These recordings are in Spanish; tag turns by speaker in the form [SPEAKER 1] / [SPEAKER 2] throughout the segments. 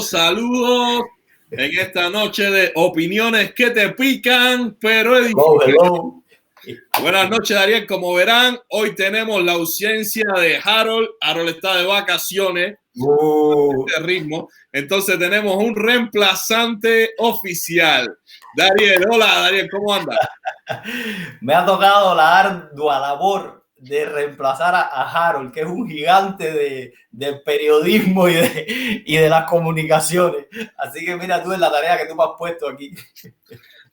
[SPEAKER 1] Saludos en esta noche de opiniones que te pican, pero
[SPEAKER 2] hello.
[SPEAKER 1] Buenas noches, Dariel. Como verán, hoy tenemos la ausencia de Harold. Harold está de vacaciones. Este ritmo. Entonces tenemos un reemplazante oficial. Dariel, hola, Dariel, ¿cómo andas?
[SPEAKER 2] Me ha tocado la ardua labor de reemplazar a Harold, que es un gigante del periodismo y de las comunicaciones. Así que mira tú en la tarea que tú me has puesto aquí.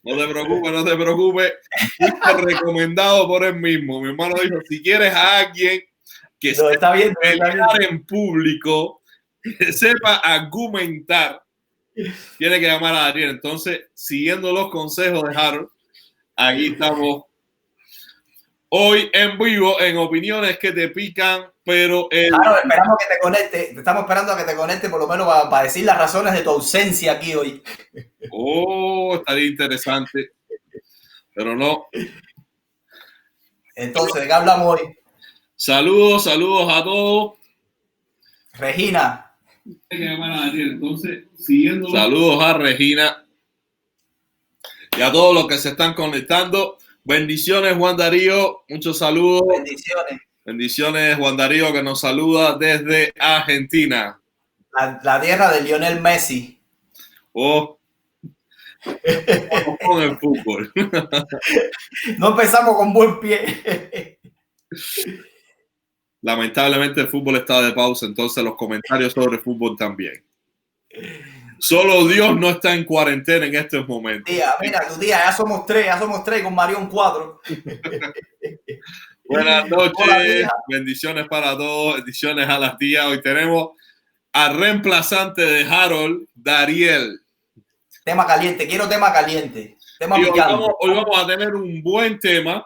[SPEAKER 1] No te preocupes, no te preocupes. Fuiste recomendado por él mismo. Mi hermano dijo, si quieres a alguien que
[SPEAKER 2] sepa
[SPEAKER 1] pelear en público, que sepa argumentar, tiene que llamar a Dariel. Entonces, siguiendo los consejos de Harold, aquí estamos hoy en vivo en opiniones que te pican, pero
[SPEAKER 2] Harold, esperamos que te conecte. Estamos esperando a que te conecte por lo menos para decir las razones de tu ausencia aquí hoy.
[SPEAKER 1] Oh, estaría interesante, pero no.
[SPEAKER 2] Entonces, ¿de qué hablamos hoy?
[SPEAKER 1] Saludos a todos.
[SPEAKER 2] Regina.
[SPEAKER 1] Entonces, siguiendo. Saludos a Regina y a todos los que se están conectando. Bendiciones, Juan Darío. Muchos saludos.
[SPEAKER 2] Bendiciones.
[SPEAKER 1] Bendiciones, Juan Darío, que nos saluda desde Argentina.
[SPEAKER 2] La tierra de Lionel Messi.
[SPEAKER 1] Oh, vamos con el fútbol.
[SPEAKER 2] No empezamos con buen pie.
[SPEAKER 1] Lamentablemente el fútbol está de pausa, entonces los comentarios sobre fútbol también. Solo Dios no está en cuarentena en estos momentos.
[SPEAKER 2] Tía, mira, tu tía, ya somos tres con Marión 4.
[SPEAKER 1] Buenas noches,
[SPEAKER 2] hola,
[SPEAKER 1] bendiciones para todos, bendiciones a las tías. Hoy tenemos al reemplazante de Harold, Dariel.
[SPEAKER 2] Tema caliente, quiero tema caliente.
[SPEAKER 1] Hoy vamos a tener un buen tema.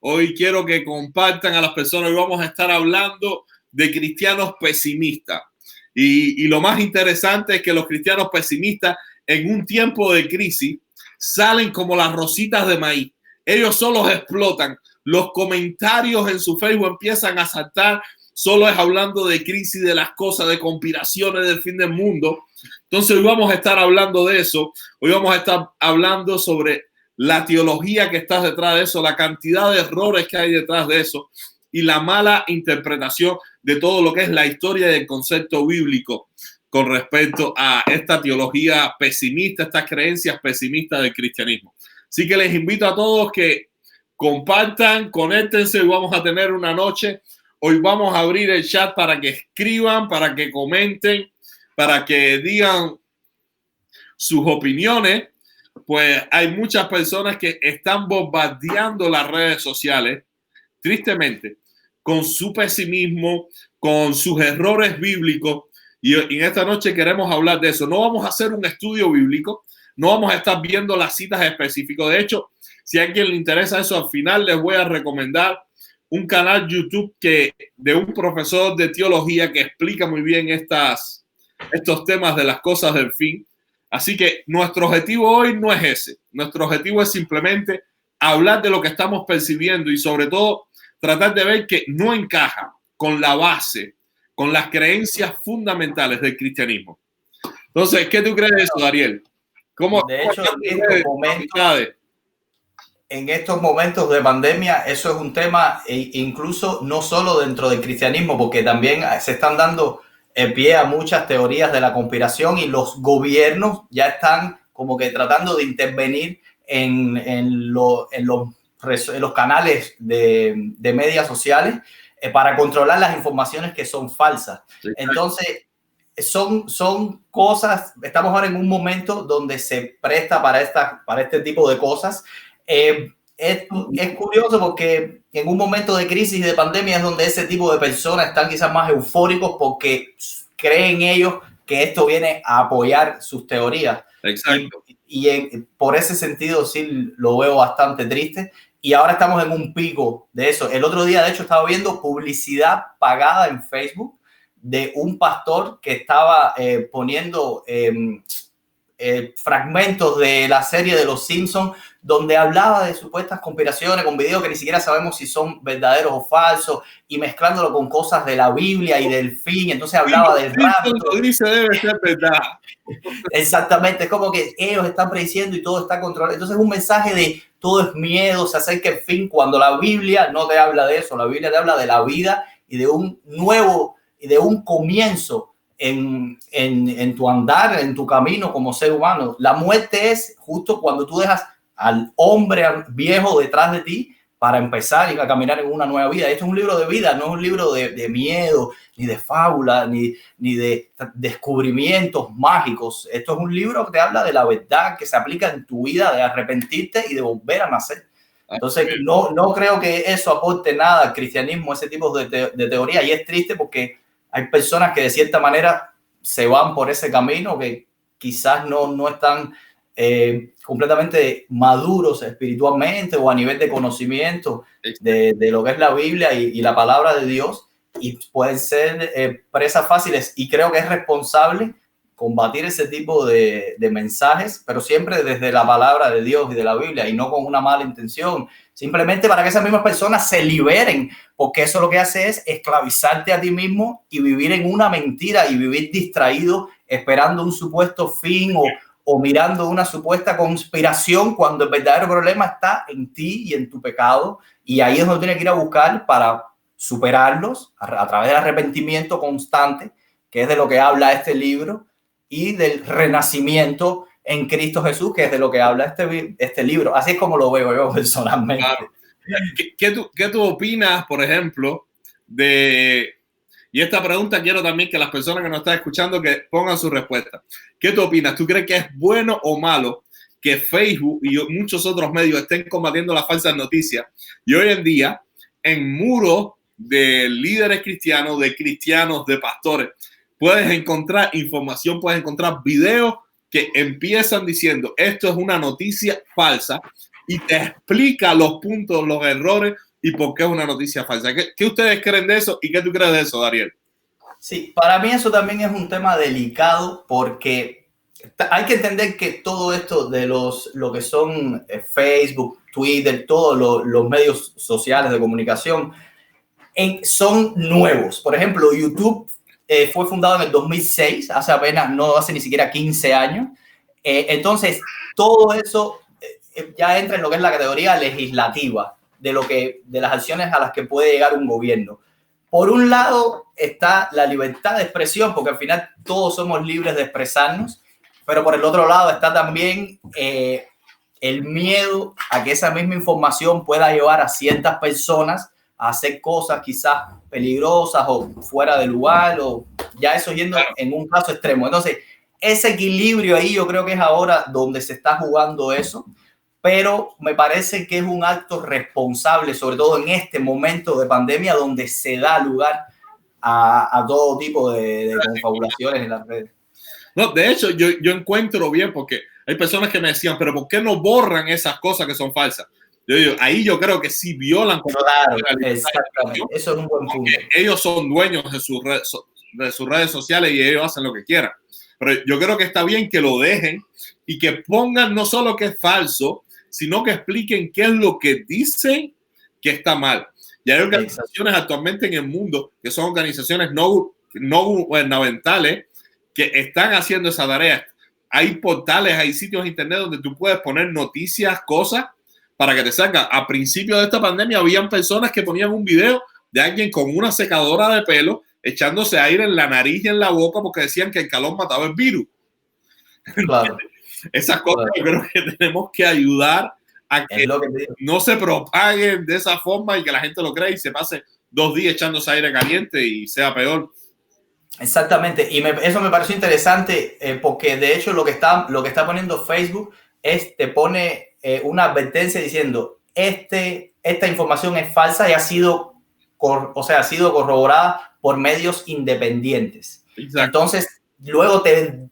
[SPEAKER 1] Hoy quiero que compartan a las personas. Hoy vamos a estar hablando de cristianos pesimistas. Y lo más interesante es que los cristianos pesimistas en un tiempo de crisis salen como las rositas de maíz. Ellos solos explotan. Los comentarios en su Facebook empiezan a saltar. Solo es hablando de crisis, de las cosas, de conspiraciones, del fin del mundo. Entonces hoy vamos a estar hablando de eso. Hoy vamos a estar hablando sobre la teología que está detrás de eso, la cantidad de errores que hay detrás de eso y la mala interpretación de todo lo que es la historia del concepto bíblico con respecto a esta teología pesimista, estas creencias pesimistas del cristianismo. Así que les invito a todos que compartan, conéctense. Hoy vamos a tener una noche. Hoy vamos a abrir el chat para que escriban, para que comenten, para que digan sus opiniones. Pues hay muchas personas que están bombardeando las redes sociales, tristemente, con su pesimismo, con sus errores bíblicos. Y en esta noche queremos hablar de eso. No vamos a hacer un estudio bíblico, no vamos a estar viendo las citas específicas. De hecho, si a alguien le interesa eso, al final les voy a recomendar un canal YouTube de un profesor de teología que explica muy bien estos temas de las cosas del fin. Así que nuestro objetivo hoy no es ese. Nuestro objetivo es simplemente hablar de lo que estamos percibiendo y sobre todo tratar de ver que no encaja con la base, con las creencias fundamentales del cristianismo. Entonces, ¿qué tú crees de eso, Dariel?
[SPEAKER 2] De hecho, en estos momentos de pandemia, eso es un tema incluso no solo dentro del cristianismo, porque también se están dando pie a muchas teorías de la conspiración y los gobiernos ya están como que tratando de intervenir en los canales de medios sociales para controlar las informaciones que son falsas. Sí. Entonces, son cosas, estamos ahora en un momento donde se presta para este tipo de cosas. Es curioso porque en un momento de crisis y de pandemia es donde ese tipo de personas están quizás más eufóricos porque creen ellos que esto viene a apoyar sus teorías.
[SPEAKER 1] Exacto.
[SPEAKER 2] Por ese sentido sí lo veo bastante triste. Y ahora estamos en un pico de eso. El otro día, de hecho, estaba viendo publicidad pagada en Facebook de un pastor que estaba poniendo fragmentos de la serie de Los Simpsons donde hablaba de supuestas conspiraciones con videos que ni siquiera sabemos si son verdaderos o falsos y mezclándolo con cosas de la Biblia y del fin. Entonces hablaba del rapto.
[SPEAKER 1] Lo dice debe ser verdad.
[SPEAKER 2] Exactamente, es como que ellos están prediciendo y todo está controlado. Entonces es un mensaje de todo es miedo, se acerca el fin, cuando la Biblia no te habla de eso. La Biblia te habla de la vida y de un nuevo y de un comienzo en tu andar, en tu camino como ser humano. La muerte es justo cuando tú dejas al hombre viejo detrás de ti para empezar y a caminar en una nueva vida. Esto es un libro de vida, no es un libro de miedo, ni de fábula, ni de descubrimientos mágicos. Esto es un libro que te habla de la verdad que se aplica en tu vida, de arrepentirte y de volver a nacer. Entonces, no creo que eso aporte nada al cristianismo, ese tipo de teoría. Y es triste porque hay personas que de cierta manera se van por ese camino que quizás no están completamente maduros espiritualmente o a nivel de conocimiento de lo que es la Biblia y la palabra de Dios, y pueden ser presas fáciles, y creo que es responsable combatir ese tipo de mensajes, pero siempre desde la palabra de Dios y de la Biblia y no con una mala intención, simplemente para que esas mismas personas se liberen, porque eso lo que hace es esclavizarte a ti mismo y vivir en una mentira y vivir distraído esperando un supuesto fin o mirando una supuesta conspiración, cuando el verdadero problema está en ti y en tu pecado, y ahí es donde tienes que ir a buscar para superarlos a través del arrepentimiento constante, que es de lo que habla este libro, y del renacimiento en Cristo Jesús, que es de lo que habla este libro. Así es como lo veo yo personalmente.
[SPEAKER 1] Claro. ¿Qué tú opinas, por ejemplo, de... Y esta pregunta quiero también que las personas que nos están escuchando que pongan su respuesta. ¿Qué tú opinas? ¿Tú crees que es bueno o malo que Facebook y muchos otros medios estén combatiendo las falsas noticias? Y hoy en día, en muros de líderes cristianos, de pastores, puedes encontrar información, puedes encontrar videos que empiezan diciendo esto es una noticia falsa y te explica los puntos, los errores y por qué es una noticia falsa. ¿Qué ustedes creen de eso y qué tú crees de eso, Dariel?
[SPEAKER 2] Sí, para mí eso también es un tema delicado, porque hay que entender que todo esto de lo que son Facebook, Twitter, todos los medios sociales de comunicación son nuevos. Por ejemplo, YouTube fue fundado en el 2006, no hace ni siquiera 15 años. Entonces, todo eso ya entra en lo que es la categoría legislativa de las acciones a las que puede llegar un gobierno. Por un lado está la libertad de expresión, porque al final todos somos libres de expresarnos, pero por el otro lado está también el miedo a que esa misma información pueda llevar a ciertas personas a hacer cosas quizás peligrosas o fuera de lugar, o ya eso yendo en un caso extremo. Entonces, ese equilibrio ahí yo creo que es ahora donde se está jugando eso, pero me parece que es un acto responsable, sobre todo en este momento de pandemia donde se da lugar a todo tipo de confabulaciones en las redes.
[SPEAKER 1] No, de hecho, yo encuentro bien, porque hay personas que me decían, pero ¿por qué no borran esas cosas que son falsas? Yo digo, ahí yo creo que sí violan.
[SPEAKER 2] Claro, exactamente. Eso es un buen punto.
[SPEAKER 1] Ellos son dueños de sus redes sociales y ellos hacen lo que quieran. Pero yo creo que está bien que lo dejen y que pongan no solo que es falso, sino que expliquen qué es lo que dicen que está mal. Y hay organizaciones actualmente en el mundo que son organizaciones no gubernamentales que están haciendo esa tarea. Hay portales, hay sitios de internet donde tú puedes poner noticias, cosas para que te salgan. A principio de esta pandemia habían personas que ponían un video de alguien con una secadora de pelo echándose aire en la nariz y en la boca porque decían que el calor mataba el virus.
[SPEAKER 2] Claro.
[SPEAKER 1] Esas cosas yo creo que tenemos que ayudar a que no se propaguen de esa forma y que la gente lo crea y se pase 2 días echándose aire caliente y sea peor.
[SPEAKER 2] Exactamente, y eso me pareció interesante porque de hecho lo que está poniendo Facebook te pone una advertencia diciendo esta información es falsa y ha sido corroborada por medios independientes. Exacto. Entonces luego te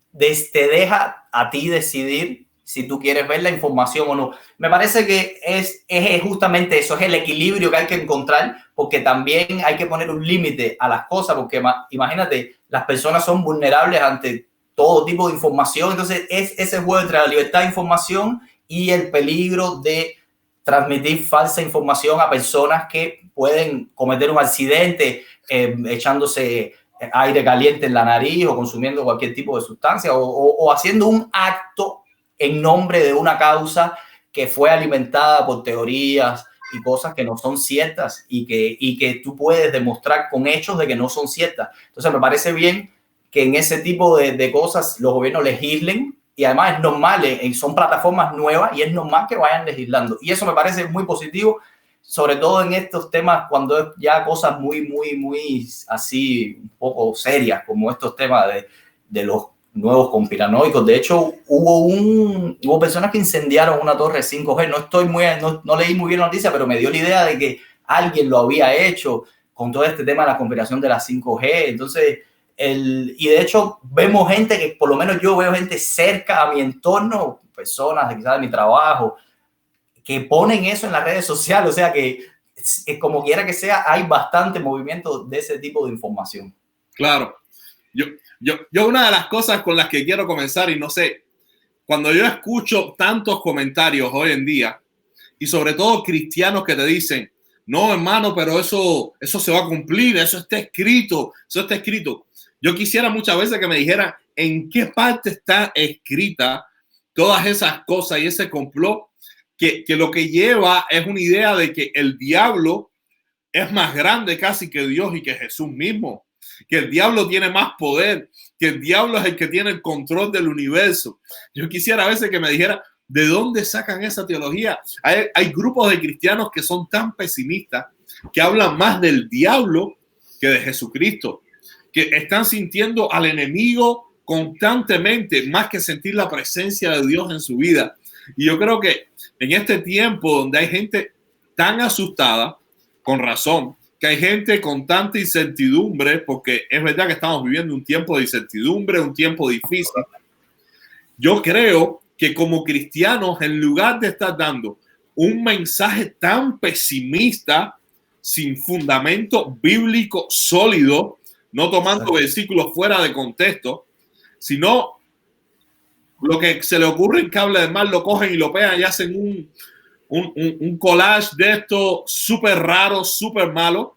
[SPEAKER 2] deja a ti decidir si tú quieres ver la información o no. Me parece que es justamente eso, es el equilibrio que hay que encontrar, porque también hay que poner un límite a las cosas, porque imagínate, las personas son vulnerables ante todo tipo de información. Entonces es ese juego entre la libertad de información y el peligro de transmitir falsa información a personas que pueden cometer un accidente echándose aire caliente en la nariz o consumiendo cualquier tipo de sustancia o haciendo un acto en nombre de una causa que fue alimentada por teorías y cosas que no son ciertas y que tú puedes demostrar con hechos de que no son ciertas. Entonces me parece bien que en ese tipo de cosas los gobiernos legislen, y además es normal, son plataformas nuevas y es normal que vayan legislando. Y eso me parece muy positivo, sobre todo en estos temas cuando es ya cosas muy así, un poco serias, como estos temas de los nuevos conspiranoicos. De hecho, hubo personas que incendiaron una torre 5G. No leí muy bien la noticia, pero me dio la idea de que alguien lo había hecho con todo este tema de la conspiración de la 5G. Entonces, y de hecho vemos gente que, por lo menos yo veo gente cerca a mi entorno, personas quizás de mi trabajo, que ponen eso en las redes sociales. O sea que como quiera que sea, hay bastante movimiento de ese tipo de información.
[SPEAKER 1] Claro. Yo una de las cosas con las que quiero comenzar, y no sé, cuando yo escucho tantos comentarios hoy en día, y sobre todo cristianos que te dicen, no, hermano, pero eso se va a cumplir, eso está escrito. Yo quisiera muchas veces que me dijeran en qué parte está escrita todas esas cosas y ese complot que lo que lleva es una idea de que el diablo es más grande casi que Dios y que Jesús mismo, que el diablo tiene más poder, que el diablo es el que tiene el control del universo. Yo quisiera a veces que me dijera de dónde sacan esa teología. Hay grupos de cristianos que son tan pesimistas que hablan más del diablo que de Jesucristo, que están sintiendo al enemigo constantemente más que sentir la presencia de Dios en su vida. Y yo creo que en este tiempo donde hay gente tan asustada, con razón, que hay gente con tanta incertidumbre, porque es verdad que estamos viviendo un tiempo de incertidumbre, un tiempo difícil. Yo creo que como cristianos, en lugar de estar dando un mensaje tan pesimista, sin fundamento bíblico sólido, no tomando versículos fuera de contexto, sino lo que se le ocurre en Cable del Mar lo cogen y lo pegan y hacen un collage de esto súper raro, súper malo.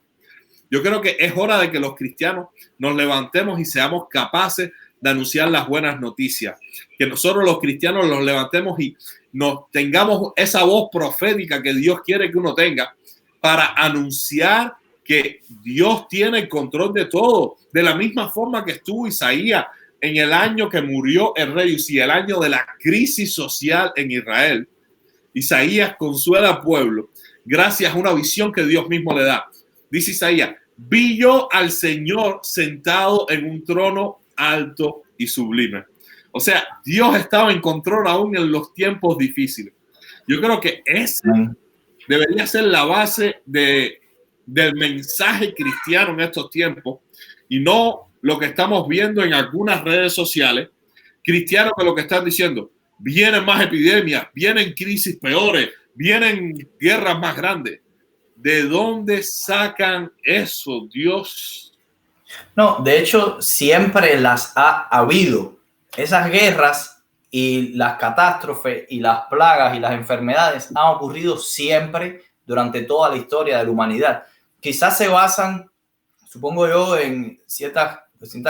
[SPEAKER 1] Yo creo que es hora de que los cristianos nos levantemos y seamos capaces de anunciar las buenas noticias. Que nosotros los cristianos nos levantemos y nos tengamos esa voz profética que Dios quiere que uno tenga para anunciar que Dios tiene el control de todo. De la misma forma que estuvo Isaías en el año que murió el rey Usías, el año de la crisis social en Israel. Isaías consuela al pueblo gracias a una visión que Dios mismo le da. Dice Isaías, vi yo al Señor sentado en un trono alto y sublime. O sea, Dios estaba en control aún en los tiempos difíciles. Yo creo que ese debería ser la base del mensaje cristiano en estos tiempos y no lo que estamos viendo en algunas redes sociales. Cristianos que lo que están diciendo, vienen más epidemias, vienen crisis peores, vienen guerras más grandes. ¿De dónde sacan eso, Dios?
[SPEAKER 2] No, de hecho, siempre las ha habido. Esas guerras y las catástrofes y las plagas y las enfermedades han ocurrido siempre durante toda la historia de la humanidad. Quizás se basan, supongo yo, en ciertas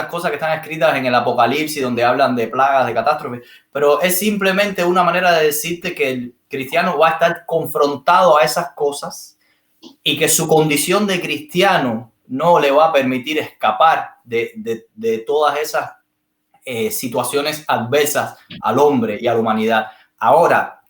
[SPEAKER 2] cosas que están escritas en el Apocalipsis, donde hablan de plagas, de catástrofes, pero es simplemente una manera de decirte que el cristiano va a estar confrontado a esas cosas y que su condición de cristiano no le va a permitir escapar de todas esas situaciones adversas al hombre y a la humanidad. Ahora,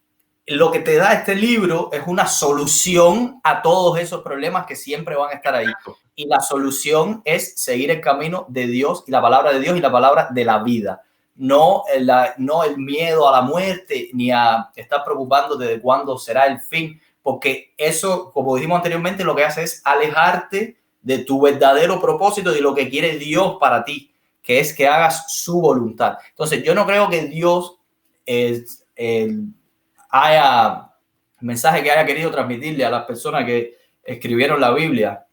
[SPEAKER 2] lo que te da este libro es una solución a todos esos problemas que siempre van a estar ahí. Y la solución es seguir el camino de Dios y la palabra de Dios y la palabra de la vida. No el miedo a la muerte ni a estar preocupándote de cuándo será el fin, porque eso, como dijimos anteriormente, lo que hace es alejarte de tu verdadero propósito y de lo que quiere Dios para ti, que es que hagas su voluntad. Entonces, yo no creo que Dios el mensaje que haya querido transmitirle a las personas que escribieron la Biblia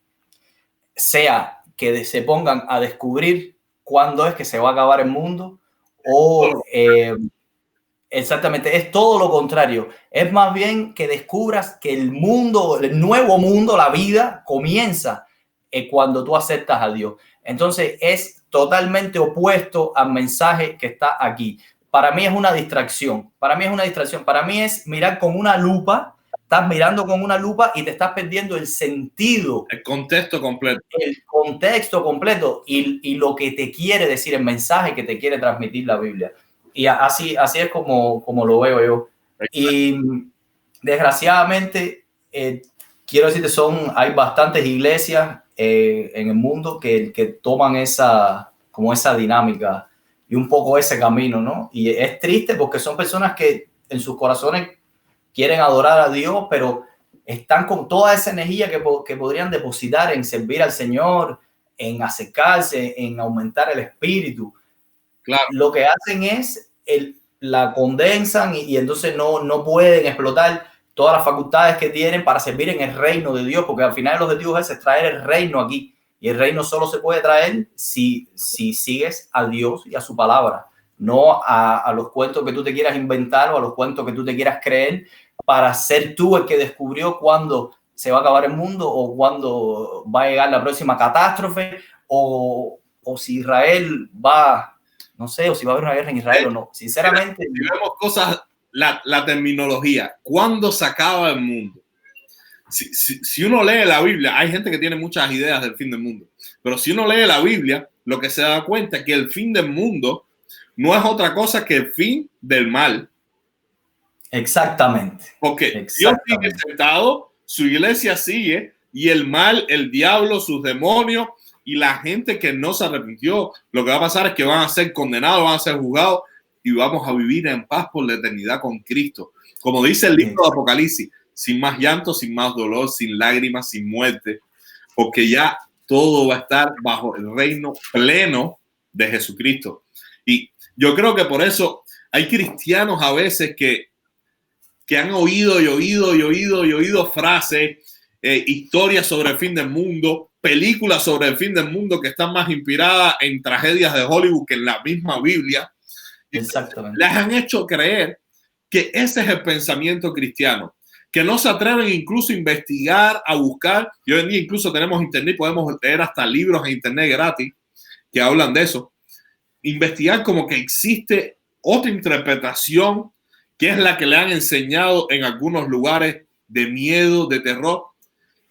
[SPEAKER 2] sea que se pongan a descubrir cuándo es que se va a acabar el mundo o exactamente, es todo lo contrario. Es más bien que descubras que el mundo, el nuevo mundo, la vida comienza cuando tú aceptas a Dios. Entonces es totalmente opuesto al mensaje que está aquí. Para mí es una distracción. Para mí es una distracción. Para mí es mirar con una lupa. Estás mirando con una lupa y te estás perdiendo el sentido.
[SPEAKER 1] El contexto completo.
[SPEAKER 2] El contexto completo y lo que te quiere decir, el mensaje que te quiere transmitir la Biblia. Y así es como lo veo yo. Y desgraciadamente, quiero decirte, hay bastantes iglesias en el mundo que toman esa dinámica y un poco ese camino, ¿no? Y es triste porque son personas que en sus corazones quieren adorar a Dios, pero están con toda esa energía que podrían depositar en servir al Señor, en acercarse, en aumentar el espíritu.
[SPEAKER 1] Claro.
[SPEAKER 2] Lo que hacen es la condensan y entonces no pueden explotar todas las facultades que tienen para servir en el reino de Dios, porque al final el objetivo es traer el reino aquí, y el reino solo se puede traer si sigues a Dios y a su palabra, no a los cuentos que tú te quieras inventar o a los cuentos que tú te quieras creer para ser tú el que descubrió cuándo se va a acabar el mundo o cuándo va a llegar la próxima catástrofe o si Israel va, no sé, o si va a haber una guerra en Israel o no. Sinceramente,
[SPEAKER 1] si vemos cosas, la terminología, ¿cuándo se acaba el mundo? Si uno lee la Biblia, hay gente que tiene muchas ideas del fin del mundo, pero si uno lee la Biblia, lo que se da cuenta es que el fin del mundo no es otra cosa que el fin del mal.
[SPEAKER 2] Exactamente.
[SPEAKER 1] Porque Dios sigue sentado, su iglesia sigue, y el mal, el diablo, sus demonios y la gente que no se arrepintió, lo que va a pasar es que van a ser condenados, van a ser juzgados y vamos a vivir en paz por la eternidad con Cristo. Como dice el libro de Apocalipsis, sin más llanto, sin más dolor, sin lágrimas, sin muerte, porque ya todo va a estar bajo el reino pleno de Jesucristo. Y yo creo que por eso hay cristianos a veces que han oído frases, historias sobre el fin del mundo, películas sobre el fin del mundo que están más inspiradas en tragedias de Hollywood que en la misma Biblia.
[SPEAKER 2] Exactamente.
[SPEAKER 1] Les han hecho creer que ese es el pensamiento cristiano, que no se atreven incluso a investigar, a buscar. Y hoy en día incluso tenemos internet, podemos leer hasta libros en internet gratis que hablan de eso. Investigar como que existe otra interpretación que es la que le han enseñado en algunos lugares de miedo, de terror,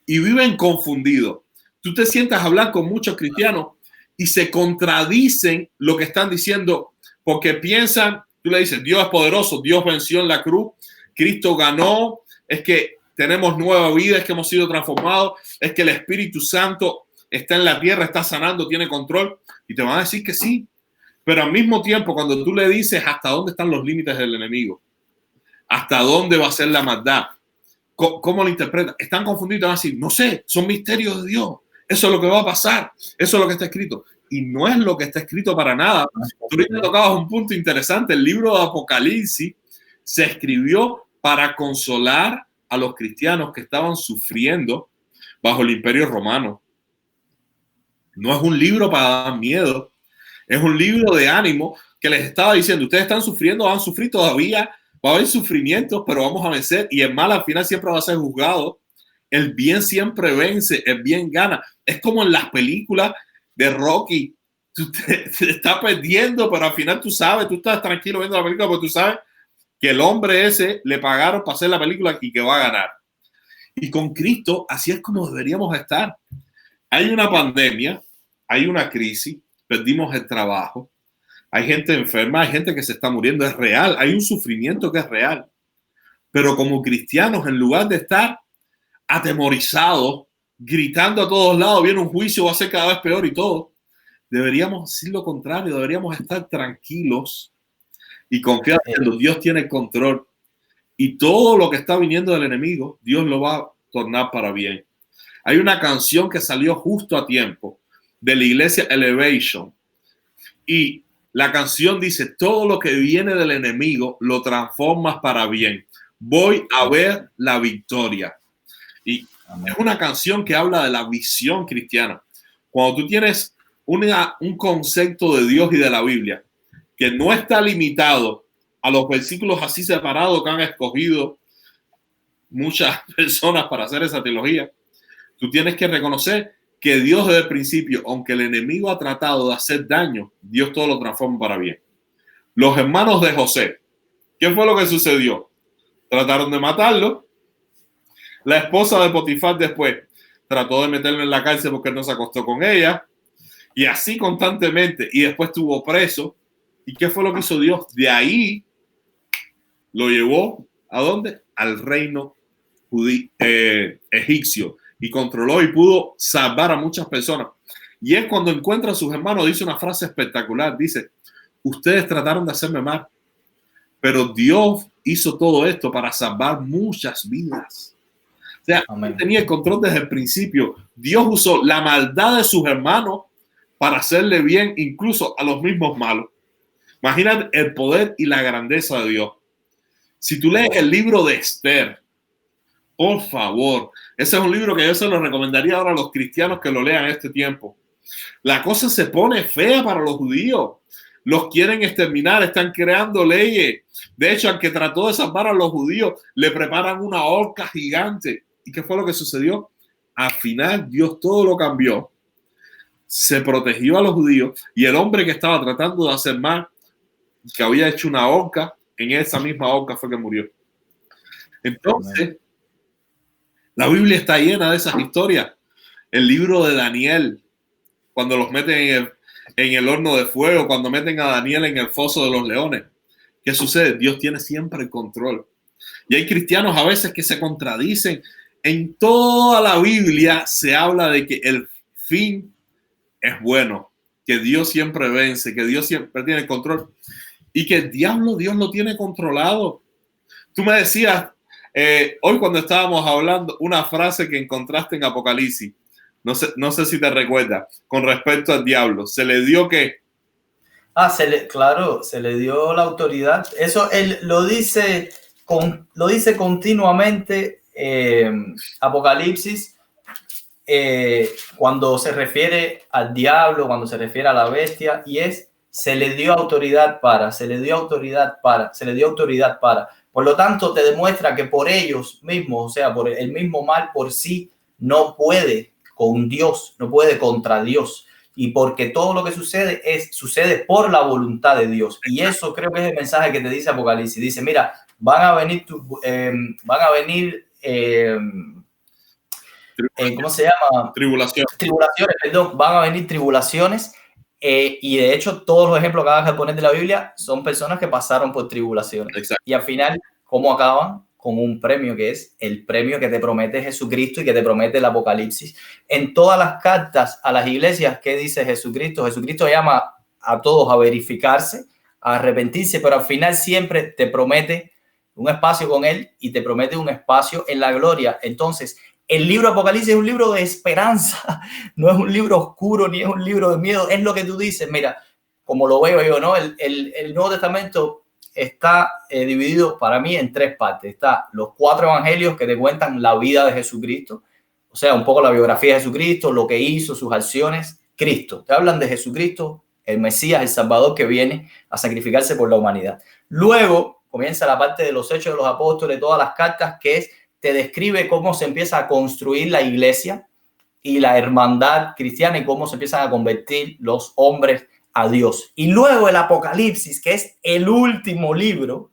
[SPEAKER 1] y viven confundidos. Tú te sientas a hablar con muchos cristianos y se contradicen lo que están diciendo porque piensan, tú le dices, Dios es poderoso, Dios venció en la cruz, Cristo ganó, es que tenemos nueva vida, es que hemos sido transformados, es que el Espíritu Santo está en la tierra, está sanando, tiene control, y te van a decir que sí. Pero al mismo tiempo, cuando tú le dices hasta dónde están los límites del enemigo, hasta dónde va a ser la maldad, ¿cómo lo interpretan? Están confundidos, van a decir, no sé, son misterios de Dios, eso es lo que va a pasar, eso es lo que está escrito. Y no es lo que está escrito para nada. Tú ahorita tocabas un punto interesante. El libro de Apocalipsis se escribió para consolar a los cristianos que estaban sufriendo bajo el Imperio Romano. No es un libro para dar miedo, es un libro de ánimo que les estaba diciendo, ustedes están sufriendo, van a sufrir todavía, va a haber sufrimientos, pero vamos a vencer, y el mal al final siempre va a ser juzgado. El bien siempre vence, el bien gana. Es como en las películas de Rocky, tú te estás perdiendo, pero al final tú sabes, tú estás tranquilo viendo la película porque tú sabes que el hombre ese le pagaron para hacer la película y que va a ganar. Y con Cristo así es como deberíamos estar. Hay una pandemia, hay una crisis, perdimos el trabajo, hay gente enferma, hay gente que se está muriendo, es real, hay un sufrimiento que es real. Pero como cristianos, en lugar de estar atemorizados, gritando a todos lados, viene un juicio, va a ser cada vez peor y todo, deberíamos decir lo contrario, deberíamos estar tranquilos y confiar en que Dios tiene el control y todo lo que está viniendo del enemigo, Dios lo va a tornar para bien. Hay una canción que salió justo a tiempo de la iglesia Elevation y la canción dice, todo lo que viene del enemigo lo transformas para bien. Voy a ver la victoria. Y es una canción que habla de la visión cristiana. Cuando tú tienes un concepto de Dios y de la Biblia que no está limitado a los versículos así separados que han escogido muchas personas para hacer esa teología. Tú tienes que reconocer que Dios desde el principio, aunque el enemigo ha tratado de hacer daño, Dios todo lo transforma para bien. Los hermanos de José, ¿qué fue lo que sucedió? Trataron de matarlo. La esposa de Potifar después trató de meterlo en la cárcel porque él no se acostó con ella. Y así constantemente. Y después estuvo preso. ¿Y qué fue lo que hizo Dios? De ahí lo llevó ¿a dónde? Al reino egipcio. Y controló y pudo salvar a muchas personas. Y es cuando encuentra a sus hermanos, dice una frase espectacular. Dice, ustedes trataron de hacerme mal, pero Dios hizo todo esto para salvar muchas vidas. O sea, Él tenía el control desde el principio. Dios usó la maldad de sus hermanos para hacerle bien incluso a los mismos malos. Imagínate el poder y la grandeza de Dios. Si tú lees el libro de Esther, por favor, ese es un libro que yo se lo recomendaría ahora a los cristianos que lo lean en este tiempo. La cosa se pone fea para los judíos. Los quieren exterminar, están creando leyes. De hecho, al que trató de salvar a los judíos, le preparan una horca gigante. ¿Y qué fue lo que sucedió? Al final, Dios todo lo cambió. Se protegió a los judíos y el hombre que estaba tratando de hacer mal, que había hecho una horca, en esa misma horca fue que murió. Entonces, la Biblia está llena de esas historias. El libro de Daniel, cuando los meten en el horno de fuego, cuando meten a Daniel en el foso de los leones. ¿Qué sucede? Dios tiene siempre el control. Y hay cristianos a veces que se contradicen. En toda la Biblia se habla de que el fin es bueno, que Dios siempre vence, que Dios siempre tiene control y que el diablo Dios lo tiene controlado. Tú me decías hoy cuando estábamos hablando una frase que encontraste en Apocalipsis. No sé si te recuerdas, con respecto al diablo. ¿Se le dio qué?
[SPEAKER 2] Claro, se le dio la autoridad. Eso él lo dice continuamente Apocalipsis, cuando se refiere al diablo, cuando se refiere a la bestia, y se le dio autoridad para. Por lo tanto, te demuestra que por ellos mismos, o sea, por el mismo mal por sí, no puede con Dios, no puede contra Dios. Y porque todo lo que sucede por la voluntad de Dios. Y eso creo que es el mensaje que te dice Apocalipsis. Dice, mira, van a venir ¿cómo se llama?
[SPEAKER 1] Tribulaciones,
[SPEAKER 2] perdón. Van a venir tribulaciones. Y de hecho, todos los ejemplos que acabas de poner de la Biblia son personas que pasaron por tribulaciones.
[SPEAKER 1] Exacto.
[SPEAKER 2] Y al final, ¿cómo acaban? Con un premio que es el premio que te promete Jesucristo y que te promete el Apocalipsis. En todas las cartas a las iglesias, ¿qué dice Jesucristo? Jesucristo llama a todos a verificarse, a arrepentirse, pero al final siempre te promete un espacio con Él y te promete un espacio en la gloria. Entonces, el libro Apocalipsis es un libro de esperanza, no es un libro oscuro ni es un libro de miedo. Es lo que tú dices, mira, como lo veo yo, ¿no? El Nuevo Testamento está dividido para mí en tres partes. Está los 4 evangelios que te cuentan la vida de Jesucristo, o sea, un poco la biografía de Jesucristo, lo que hizo, sus acciones. Cristo, te hablan de Jesucristo, el Mesías, el Salvador que viene a sacrificarse por la humanidad. Luego comienza la parte de los Hechos de los Apóstoles, todas las cartas, que te describe cómo se empieza a construir la iglesia y la hermandad cristiana y cómo se empiezan a convertir los hombres a Dios. Y luego el Apocalipsis, que es el último libro,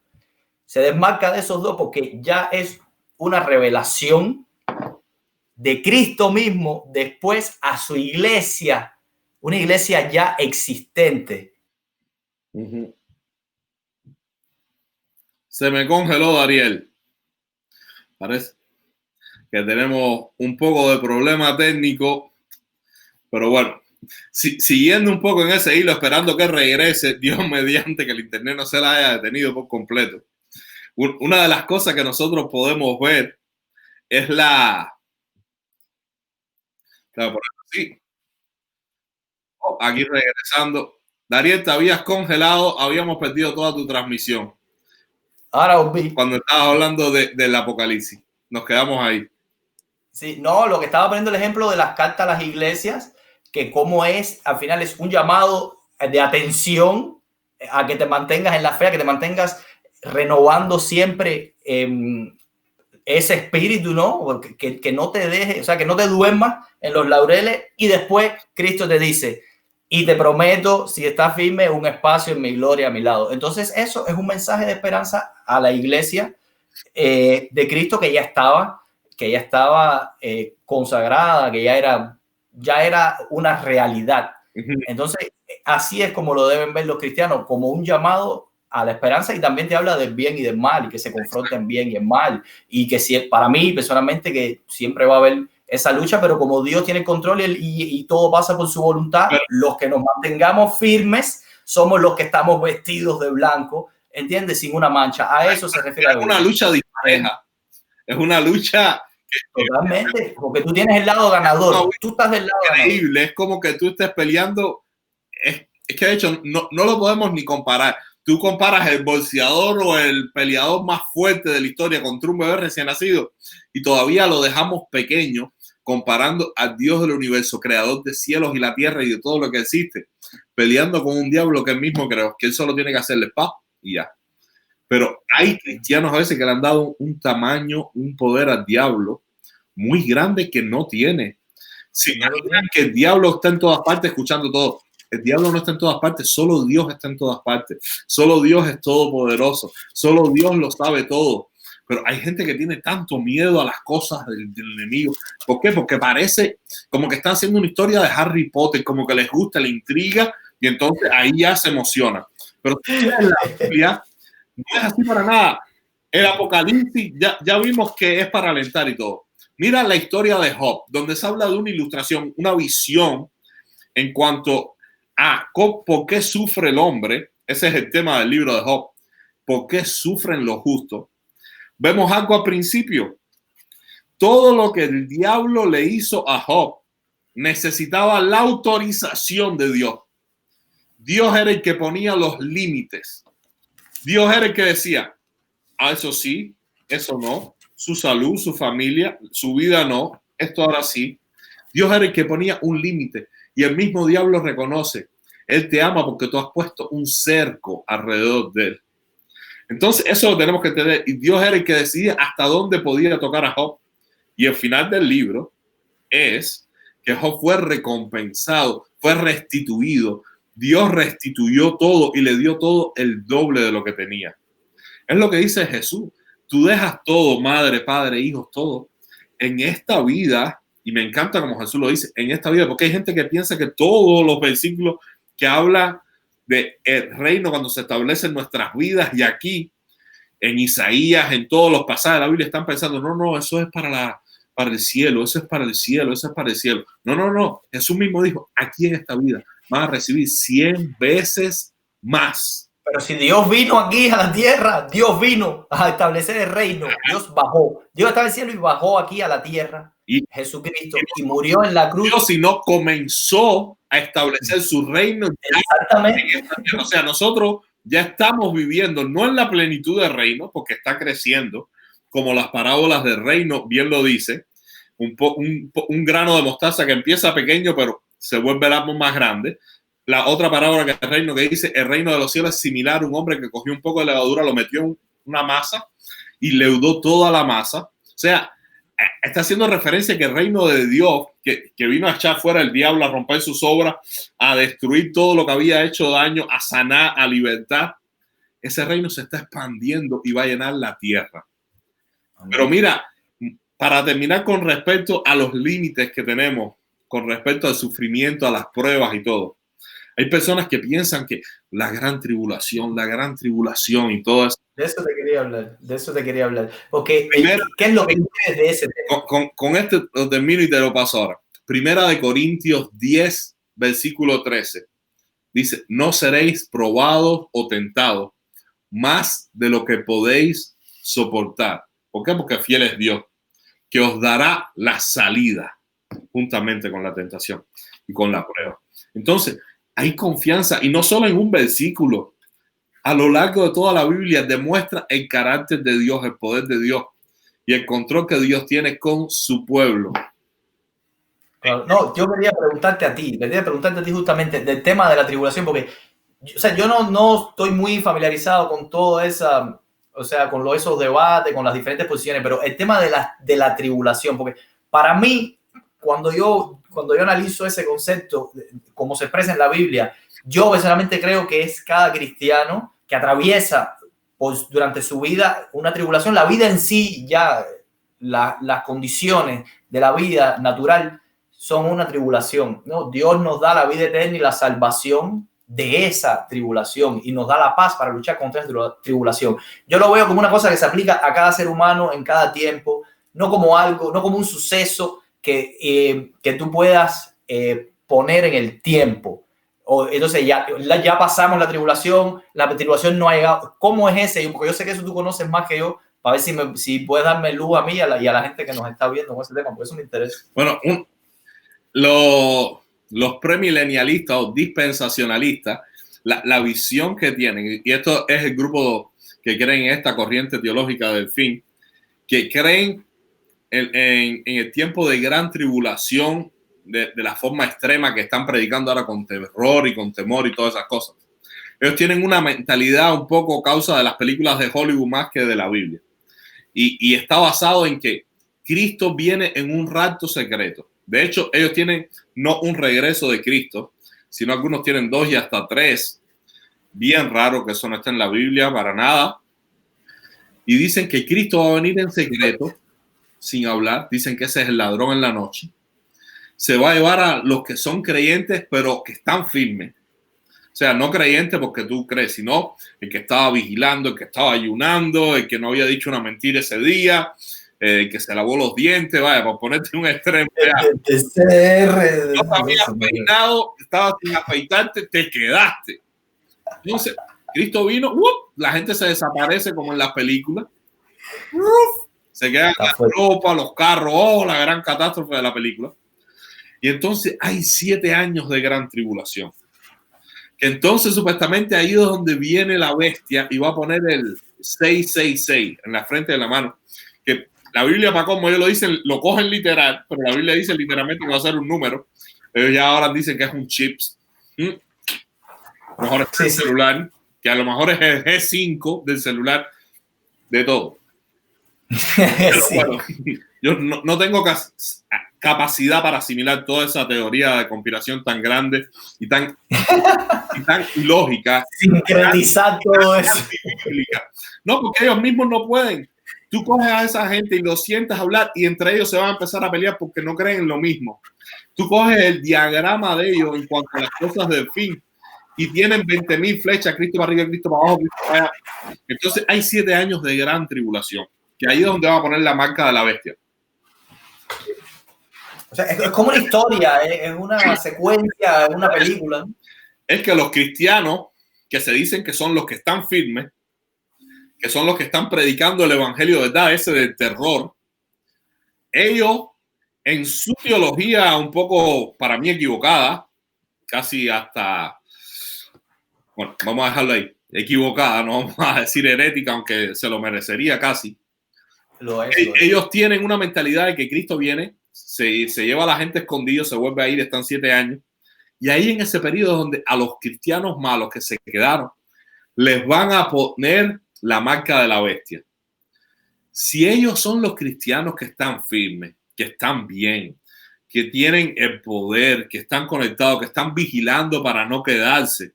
[SPEAKER 2] se desmarca de esos dos porque ya es una revelación de Cristo mismo después a su iglesia, una iglesia ya existente.
[SPEAKER 1] Uh-huh. Se me congeló, Dariel. Parece que tenemos un poco de problema técnico, pero bueno. Siguiendo un poco en ese hilo, esperando que regrese, Dios mediante, que el internet no se la haya detenido por completo. Una de las cosas que nosotros podemos ver es aquí regresando. Dariel, te habías congelado, habíamos perdido toda tu transmisión.
[SPEAKER 2] Ahora volví.
[SPEAKER 1] Cuando estabas hablando del Apocalipsis, nos quedamos ahí.
[SPEAKER 2] Sí, no, lo que estaba poniendo el ejemplo de las cartas a las iglesias, que como al final es un llamado de atención a que te mantengas en la fe, a que te mantengas renovando siempre ese espíritu, ¿no? Que no te deje, o sea, que no te duermas en los laureles, y después Cristo te dice, y te prometo, si estás firme, un espacio en mi gloria a mi lado. Entonces eso es un mensaje de esperanza a la iglesia de Cristo que ya estaba consagrada, que ya era una realidad. Entonces, así es como lo deben ver los cristianos, como un llamado a la esperanza, y también te habla del bien y del mal, y que se confronten bien y el mal, y que para mí personalmente que siempre va a haber esa lucha, pero como Dios tiene el control y todo pasa por su voluntad, los que nos mantengamos firmes somos los que estamos vestidos de blanco, ¿entiendes? Sin una mancha. A eso se refiere.
[SPEAKER 1] Es una lucha dispareja. Es una lucha
[SPEAKER 2] totalmente, porque tú tienes el lado ganador, tú estás del lado
[SPEAKER 1] increíble,
[SPEAKER 2] ganador.
[SPEAKER 1] Es como que tú estés peleando, es que de hecho no lo podemos ni comparar. Tú comparas el boxeador o el peleador más fuerte de la historia contra un bebé recién nacido y todavía lo dejamos pequeño comparando al Dios del universo, creador de cielos y la tierra y de todo lo que existe, peleando con un diablo que él mismo creó, que él solo tiene que hacerle paz y ya. Pero hay cristianos a veces que le han dado un tamaño, un poder al diablo muy grande que no tiene. Si imaginan que el diablo está en todas partes escuchando todo. El diablo no está en todas partes, solo Dios está en todas partes. Solo Dios es todopoderoso. Solo Dios lo sabe todo. Pero hay gente que tiene tanto miedo a las cosas del enemigo. ¿Por qué? Porque parece como que están haciendo una historia de Harry Potter, como que les gusta la intriga y entonces ahí ya se emociona. Pero en la Biblia no es así para nada. El Apocalipsis ya vimos que es para alentar y todo. Mira la historia de Job, donde se habla de una ilustración, una visión en cuanto a por qué sufre el hombre. Ese es el tema del libro de Job. ¿Por qué sufren los justos? Vemos algo al principio. Todo lo que el diablo le hizo a Job necesitaba la autorización de Dios. Dios era el que ponía los límites. Dios era el que decía, eso sí, eso no, su salud, su familia, su vida no, esto ahora sí. Dios era el que ponía un límite y el mismo diablo reconoce, él te ama porque tú has puesto un cerco alrededor de él. Entonces eso lo tenemos que entender, y Dios era el que decidía hasta dónde podía tocar a Job. Y el final del libro es que Job fue recompensado, fue restituido. Dios restituyó todo y le dio todo el doble de lo que tenía. Es lo que dice Jesús. Tú dejas todo, madre, padre, hijos, todo, en esta vida, y me encanta como Jesús lo dice, en esta vida, porque hay gente que piensa que todos los versículos que hablan del reino cuando se establece en nuestras vidas y aquí, en Isaías, en todos los pasajes de la Biblia, están pensando, no, eso es para el cielo, eso es para el cielo, eso es para el cielo. No. Jesús mismo dijo, aquí en esta vida vas a recibir 100 veces más.
[SPEAKER 2] Pero si Dios vino aquí a la tierra, Dios vino a establecer el reino, Dios bajó, Dios estaba en el cielo y bajó aquí a la tierra, y Jesucristo, y murió en la cruz.
[SPEAKER 1] Dios, si no comenzó a establecer su reino.
[SPEAKER 2] Exactamente.
[SPEAKER 1] O sea, nosotros ya estamos viviendo, no en la plenitud del reino, porque está creciendo, como las parábolas del reino bien lo dice, un grano de mostaza que empieza pequeño, pero se vuelve el árbol más grande. La otra parábola que el reino que dice, el reino de los cielos es similar a un hombre que cogió un poco de levadura, lo metió en una masa y leudó toda la masa. O sea, está haciendo referencia a que el reino de Dios, que vino a echar fuera el diablo, a romper sus obras, a destruir todo lo que había hecho daño, a sanar, a libertar, ese reino se está expandiendo y va a llenar la tierra. Amén. Pero mira, para terminar con respecto a los límites que tenemos, con respecto al sufrimiento, a las pruebas y todo, hay personas que piensan que la gran tribulación y todo eso.
[SPEAKER 2] De eso te quería hablar. Porque, primero, ¿qué es lo que quieres de ese tema?
[SPEAKER 1] Con este lo termino y te lo paso ahora. Primera de Corintios 10, versículo 13. Dice, no seréis probados o tentados más de lo que podéis soportar. ¿Por qué? Porque fiel es Dios, que os dará la salida juntamente con la tentación y con la prueba. Entonces, hay confianza, y no solo en un versículo. A lo largo de toda la Biblia demuestra el carácter de Dios, el poder de Dios y el control que Dios tiene con su pueblo.
[SPEAKER 2] No, yo quería preguntarte a ti justamente del tema de la tribulación, porque o sea, yo no estoy muy familiarizado con todo esa, o sea, con esos debates, con las diferentes posiciones, pero el tema de la tribulación, porque para mí, cuando yo analizo ese concepto, como se expresa en la Biblia, yo personalmente creo que es cada cristiano que atraviesa durante su vida una tribulación. La vida en sí, ya las condiciones de la vida natural son una tribulación, ¿no? Dios nos da la vida eterna y la salvación de esa tribulación y nos da la paz para luchar contra esa tribulación. Yo lo veo como una cosa que se aplica a cada ser humano en cada tiempo, no como algo, no como un suceso que tú puedas poner en el tiempo. Entonces ya pasamos la tribulación no ha llegado. ¿Cómo es ese? Porque yo sé que eso tú conoces más que yo, para ver si puedes darme luz a mí y a la gente que nos está viendo con ese tema, porque eso me interesa.
[SPEAKER 1] Bueno, los premilenialistas o dispensacionalistas, la visión que tienen, y esto es el grupo que creen en esta corriente teológica del fin, que creen en el tiempo de gran tribulación de la forma extrema que están predicando ahora con terror y con temor y todas esas cosas. Ellos tienen una mentalidad un poco causa de las películas de Hollywood más que de la Biblia. Y está basado en que Cristo viene en un rapto secreto. De hecho, ellos tienen no un regreso de Cristo, sino algunos tienen 2 y hasta 3. Bien raro que eso no esté en la Biblia para nada. Y dicen que Cristo va a venir en secreto, sin hablar. Dicen que ese es el ladrón en la noche. Se va a llevar a los que son creyentes, pero que están firmes. O sea, no creyente porque tú crees, sino el que estaba vigilando, el que estaba ayunando, el que no había dicho una mentira ese día, el que se lavó los dientes, vaya, por ponerte un extremo. No te habías peinado, estabas sin afeitarte, te quedaste. Entonces, Cristo vino, la gente se desaparece como en las películas. Se quedan la ropa, los carros, la gran catástrofe de la película. Y entonces hay 7 años de gran tribulación. Entonces, supuestamente, ahí es donde viene la bestia y va a poner el 666 en la frente de la mano. Que la Biblia, para como ellos lo dicen, lo cogen literal, pero la Biblia dice literalmente que va a ser un número. Ellos ya ahora dicen que es un chip. A lo mejor es el celular, que a lo mejor es el G5 del celular, de todo. Pero bueno, yo no tengo capacidad para asimilar toda esa teoría de conspiración tan grande y tan ilógica.
[SPEAKER 2] Sincretizar todo eso.
[SPEAKER 1] No, porque ellos mismos no pueden. Tú coges a esa gente y los sientas hablar y entre ellos se van a empezar a pelear porque no creen en lo mismo. Tú coges el diagrama de ellos en cuanto a las cosas del fin y tienen 20.000 flechas, Cristo para arriba, Cristo para abajo, Cristo para allá. Entonces hay 7 años de gran tribulación, que ahí es donde va a poner la marca de la bestia.
[SPEAKER 2] O sea, es como una historia, es una secuencia, es una película.
[SPEAKER 1] Es que los cristianos, que se dicen que son los que están firmes, que son los que están predicando el evangelio de verdad, ese del terror, ellos, en su teología un poco, para mí, equivocada, casi hasta, bueno, vamos a dejarlo ahí, equivocada, no vamos a decir herética, aunque se lo merecería casi. Ellos tienen una mentalidad de que Cristo viene, se lleva a la gente escondido, se vuelve a ir, están 7 años. Y ahí en ese periodo donde a los cristianos malos que se quedaron, les van a poner la marca de la bestia. Si ellos son los cristianos que están firmes, que están bien, que tienen el poder, que están conectados, que están vigilando para no quedarse,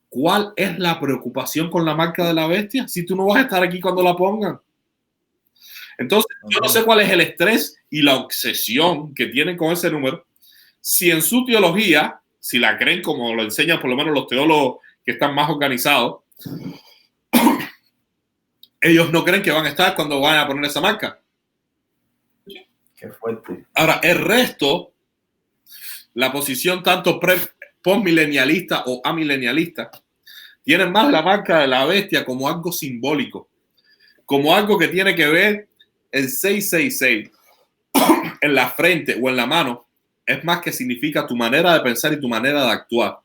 [SPEAKER 1] ¿cuál es la preocupación con la marca de la bestia? Si tú no vas a estar aquí cuando la pongan. Entonces, yo no sé cuál es el estrés y la obsesión que tienen con ese número. Si en su teología, si la creen como lo enseñan por lo menos los teólogos que están más organizados, ellos no creen que van a estar cuando van a poner esa marca.
[SPEAKER 2] Qué fuerte.
[SPEAKER 1] Ahora, el resto, la posición tanto postmilenialista o amilenialista, tienen más la marca de la bestia como algo simbólico, como algo que tiene que ver el 666 en la frente o en la mano. Es más que significa tu manera de pensar y tu manera de actuar.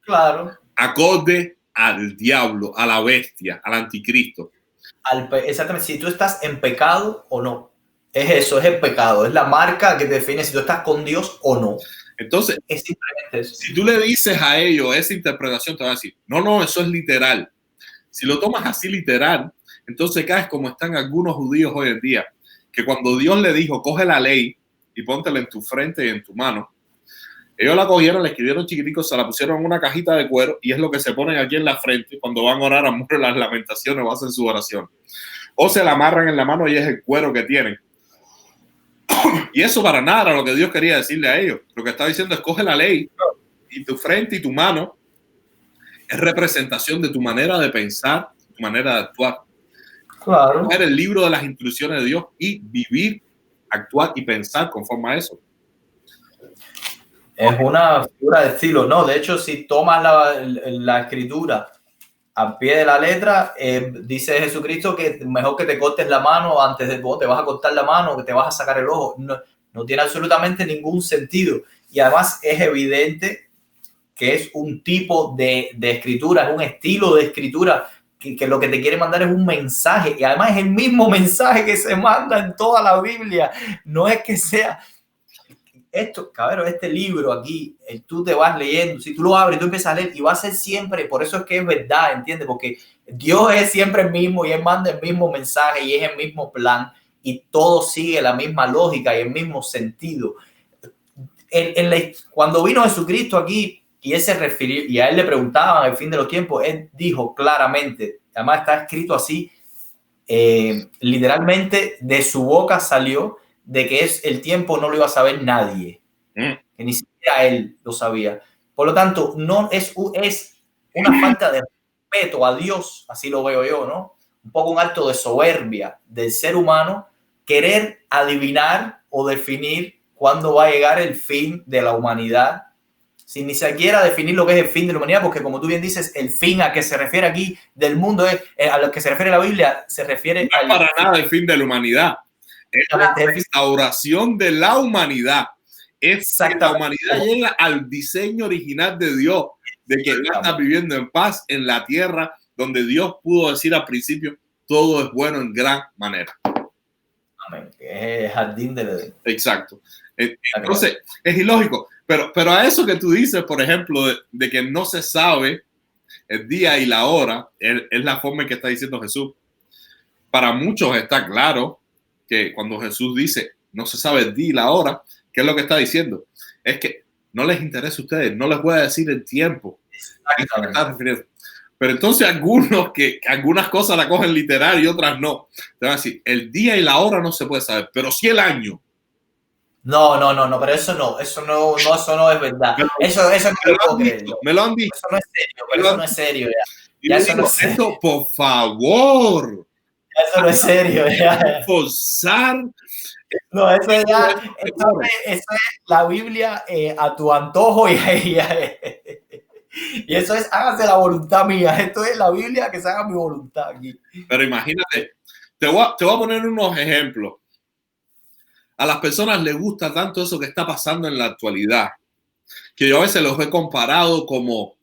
[SPEAKER 2] Claro.
[SPEAKER 1] Acorde al diablo, a la bestia, al anticristo.
[SPEAKER 2] Exactamente, si tú estás en pecado o no. Es eso, es el pecado. Es la marca que define si tú estás con Dios o no.
[SPEAKER 1] Entonces,
[SPEAKER 2] es simplemente eso.
[SPEAKER 1] Si tú le dices a ellos esa interpretación, te van a decir, no, eso es literal. Si lo tomas así literal, entonces caes como están algunos judíos hoy en día, que cuando Dios le dijo, coge la ley y póntela en tu frente y en tu mano, ellos la cogieron, la escribieron chiquitico, se la pusieron en una cajita de cuero y es lo que se ponen aquí en la frente cuando van a orar a muro las lamentaciones o hacen su oración. O se la amarran en la mano y es el cuero que tienen. Y eso para nada era lo que Dios quería decirle a ellos. Lo que está diciendo es coge la ley y tu frente y tu mano es representación de tu manera de pensar, tu manera de actuar.
[SPEAKER 2] Claro.
[SPEAKER 1] Coger el libro de las instrucciones de Dios y vivir, actuar y pensar conforme a eso.
[SPEAKER 2] Es una figura de estilo, ¿no? De hecho, si tomas la escritura al pie de la letra, dice Jesucristo que mejor que te cortes la mano antes de te vas a cortar la mano, que te vas a sacar el ojo. No tiene absolutamente ningún sentido. Y además es evidente que es un tipo de escritura, es un estilo de escritura que lo que te quiere mandar es un mensaje. Y además es el mismo mensaje que se manda en toda la Biblia. No es que sea... Esto, cabrón, este libro aquí, tú te vas leyendo, si tú lo abres, tú empiezas a leer y va a ser siempre, por eso es que es verdad, ¿entiendes? Porque Dios es siempre el mismo y Él manda el mismo mensaje y es el mismo plan y todo sigue la misma lógica y el mismo sentido. Cuando vino Jesucristo aquí y Él se refirió y a Él le preguntaban al fin de los tiempos, Él dijo claramente, además está escrito así, literalmente de su boca salió de que es el tiempo no lo iba a saber nadie, que ni siquiera él lo sabía. Por lo tanto, no es una falta de respeto a Dios, así lo veo yo, ¿no? Un poco un acto de soberbia del ser humano querer adivinar o definir cuándo va a llegar el fin de la humanidad, sin ni siquiera definir lo que es el fin de la humanidad, porque como tú bien dices, el fin a que se refiere aquí del mundo es, a lo que se refiere la Biblia, se refiere
[SPEAKER 1] no para nada el fin de la humanidad. Es la restauración de la humanidad. Es que la humanidad llega al diseño original de Dios, de que va a estar viviendo en paz en la tierra, donde Dios pudo decir al principio, todo es bueno en gran manera.
[SPEAKER 2] Amén. Es el jardín del Edén.
[SPEAKER 1] Exacto. Entonces, es ilógico. Pero a eso que tú dices, por ejemplo, de que no se sabe el día y la hora, es la forma en que está diciendo Jesús. Para muchos está claro que cuando Jesús dice no se sabe el día y la hora, ¿qué es lo que está diciendo? Es que no les interesa a ustedes, no les voy a decir el tiempo. Pero entonces algunas cosas la cogen literal y otras no. Te van a decir, el día y la hora no se puede saber, pero sí el año.
[SPEAKER 2] No, pero eso no es verdad. Eso no lo puedo creer.
[SPEAKER 1] Me lo han dicho.
[SPEAKER 2] Eso no es serio, pero eso no es serio. Ya
[SPEAKER 1] eso no es serio. Esto, por favor.
[SPEAKER 2] Eso no es serio. Ya.
[SPEAKER 1] Forzar.
[SPEAKER 2] No, eso es la Biblia a tu antojo y eso es hágase la voluntad mía. Esto es la Biblia que se haga mi voluntad aquí.
[SPEAKER 1] Pero imagínate, te voy a poner unos ejemplos. A las personas les gusta tanto eso que está pasando en la actualidad, que yo a veces los he comparado como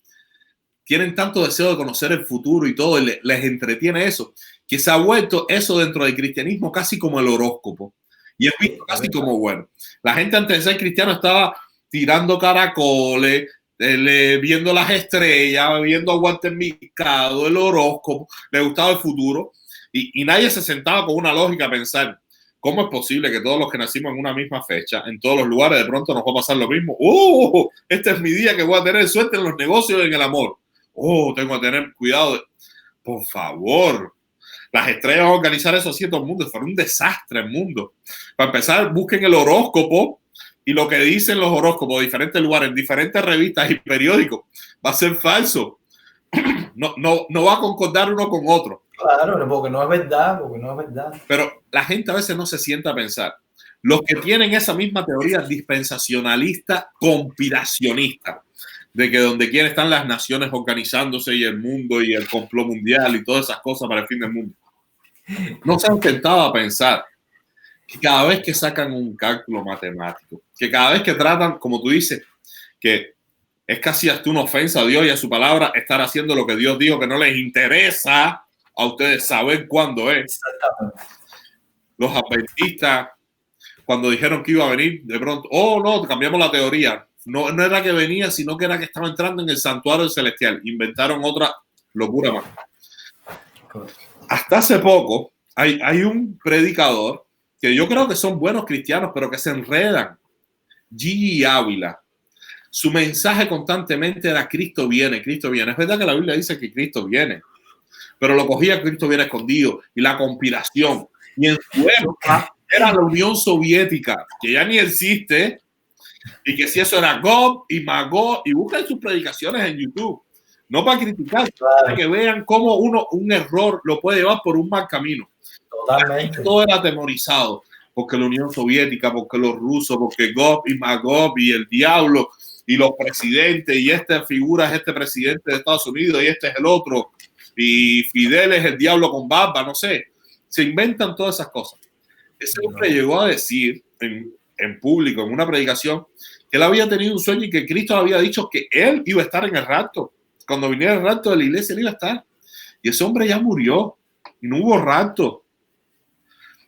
[SPEAKER 1] tienen tanto deseo de conocer el futuro y todo, y les entretiene eso, que se ha vuelto eso dentro del cristianismo casi como el horóscopo. Y es visto casi como bueno. La gente antes de ser cristiano estaba tirando caracoles, viendo las estrellas, viendo a Walter Mercado, el horóscopo, le gustaba el futuro, y nadie se sentaba con una lógica a pensar, ¿cómo es posible que todos los que nacimos en una misma fecha, en todos los lugares, de pronto nos va a pasar lo mismo? ¡Oh! Este es mi día que voy a tener suerte en los negocios y en el amor. ¡Oh! Tengo que tener cuidado. Por favor. Las estrellas van a organizar eso así en todo el mundo. Fue un desastre el mundo. Para empezar, busquen el horóscopo y lo que dicen los horóscopos de diferentes lugares, en diferentes revistas y periódicos, va a ser falso. No va a concordar uno con otro.
[SPEAKER 2] Claro, porque no es verdad,
[SPEAKER 1] Pero la gente a veces no se sienta a pensar. Los que tienen esa misma teoría dispensacionalista, conspiracionista, de que donde quiera están las naciones organizándose y el mundo y el complot mundial y todas esas cosas para el fin del mundo, no se han sentado a pensar que cada vez que sacan un cálculo matemático, que cada vez que tratan, como tú dices, que es casi hasta una ofensa a Dios y a su palabra estar haciendo lo que Dios dijo que no les interesa a ustedes saber cuándo es. Los adventistas, cuando dijeron que iba a venir, de pronto, oh no, cambiamos la teoría. No era que venía, sino que era que estaba entrando en el santuario celestial. Inventaron otra locura más. Hasta hace poco hay un predicador que yo creo que son buenos cristianos, pero que se enredan. Gigi Ávila. Su mensaje constantemente era Cristo viene, Cristo viene. Es verdad que la Biblia dice que Cristo viene, pero lo cogía Cristo viene escondido y la conspiración. Y en su época era la Unión Soviética, que ya ni existe, y que si eso era Gog y Magog, y buscan sus predicaciones en YouTube. No para criticar, para que vean cómo un error lo puede llevar por un mal camino.
[SPEAKER 2] Totalmente.
[SPEAKER 1] Todo era atemorizado, porque la Unión Soviética, porque los rusos, porque Gog y Magog y el diablo y los presidentes, y esta figura es este presidente de Estados Unidos y este es el otro, y Fidel es el diablo con barba, no sé. Se inventan todas esas cosas. Ese hombre llegó a decir en público, en una predicación, que él había tenido un sueño y que Cristo había dicho que él iba a estar en el rapto. Cuando viniera el rapto de la iglesia, él iba a estar. Y ese hombre ya murió y no hubo rapto.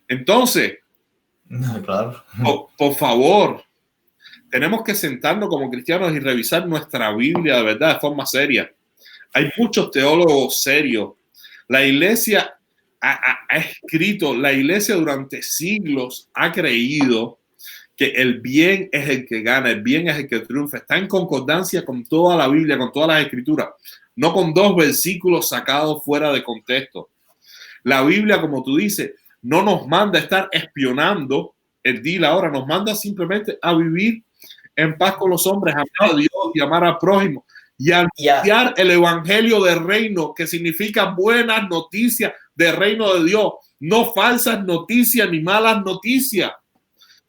[SPEAKER 1] Entonces,
[SPEAKER 2] claro.
[SPEAKER 1] por favor, tenemos que sentarnos como cristianos y revisar nuestra Biblia de verdad, de forma seria. Hay muchos teólogos serios. La iglesia ha escrito, la iglesia durante siglos ha creído que el bien es el que gana, el bien es el que triunfa. Está en concordancia con toda la Biblia, con todas las escrituras, no con dos versículos sacados fuera de contexto. La Biblia, como tú dices, no nos manda a estar espionando el día y la hora, nos manda simplemente a vivir en paz con los hombres, amar a Dios y amar al prójimo y anunciar el evangelio del reino, que significa buenas noticias del reino de Dios, no falsas noticias ni malas noticias.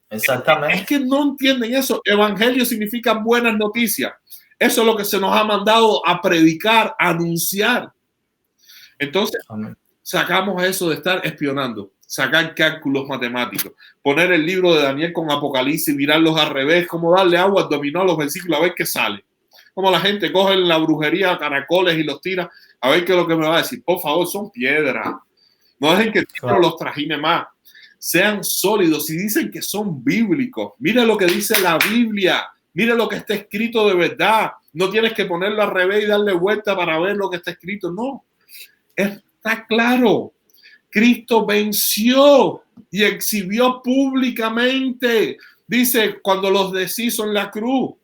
[SPEAKER 2] Exactamente.
[SPEAKER 1] Es que no entienden eso. Evangelio significa buenas noticias. Eso es lo que se nos ha mandado a predicar, a anunciar. Entonces, sacamos eso de estar espionando, sacar cálculos matemáticos, poner el libro de Daniel con Apocalipsis, mirarlos al revés, como darle agua al dominó a los versículos a ver qué sale. Como la gente coge la brujería caracoles y los tira a ver qué es lo que me va a decir. Por favor, son piedras. No dejen que el libro los trajine más. Sean sólidos. Si dicen que son bíblicos, mira lo que dice la Biblia. Mira lo que está escrito de verdad. No tienes que ponerlo al revés y darle vuelta para ver lo que está escrito. No. Está claro. Cristo venció y exhibió públicamente. Dice, cuando los deshizo en la cruz.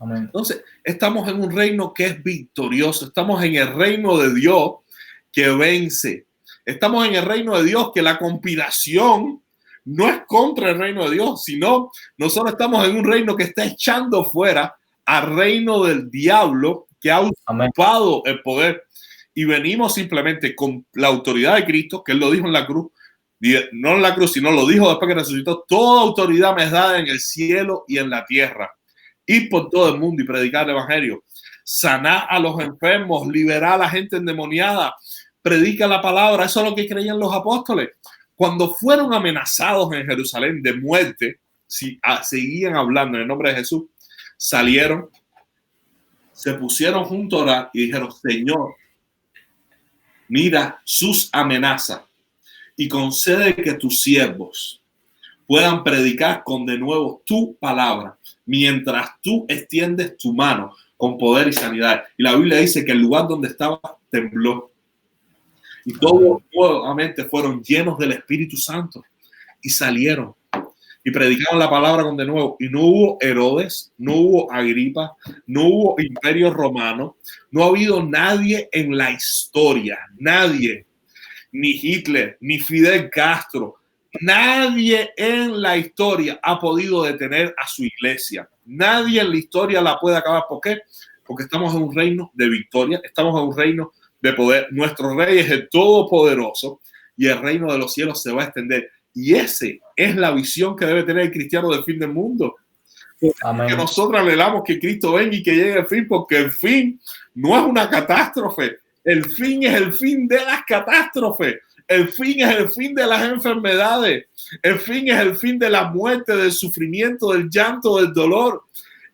[SPEAKER 1] Amén. Entonces, estamos en un reino que es victorioso. Estamos en el reino de Dios que vence. Estamos en el reino de Dios que la conspiración no es contra el reino de Dios, sino nosotros estamos en un reino que está echando fuera al reino del diablo que ha ocupado el poder. Y venimos simplemente con la autoridad de Cristo, que él lo dijo en la cruz, no en la cruz, sino lo dijo después que resucitó. Toda autoridad me es dada en el cielo y en la tierra. Ir por todo el mundo y predicar el evangelio, sanar a los enfermos, liberar a la gente endemoniada, predica la palabra. Eso es lo que creían los apóstoles. Cuando fueron amenazados en Jerusalén de muerte, si seguían hablando en el nombre de Jesús, salieron, se pusieron junto a orar y dijeron: Señor, mira sus amenazas y concede que tus siervos puedan predicar con de nuevo tu palabra, mientras tú extiendes tu mano con poder y sanidad. Y la Biblia dice que el lugar donde estaba tembló. Y todos nuevamente fueron llenos del Espíritu Santo y salieron y predicaron la palabra con de nuevo. Y no hubo Herodes, no hubo Agripa, no hubo Imperio Romano, no ha habido nadie en la historia, nadie, ni Hitler, ni Fidel Castro, nadie en la historia ha podido detener a su iglesia. Nadie en la historia la puede acabar. ¿Por qué? Porque estamos en un reino de victoria, estamos en un reino de poder. Nuestro rey es el todopoderoso y el reino de los cielos se va a extender. Y esa es la visión que debe tener el cristiano del fin del mundo. Amén. Que nosotros anhelamos que Cristo venga y que llegue el fin, porque el fin no es una catástrofe. El fin es el fin de las catástrofes. El fin es el fin de las enfermedades. El fin es el fin de la muerte, del sufrimiento, del llanto, del dolor.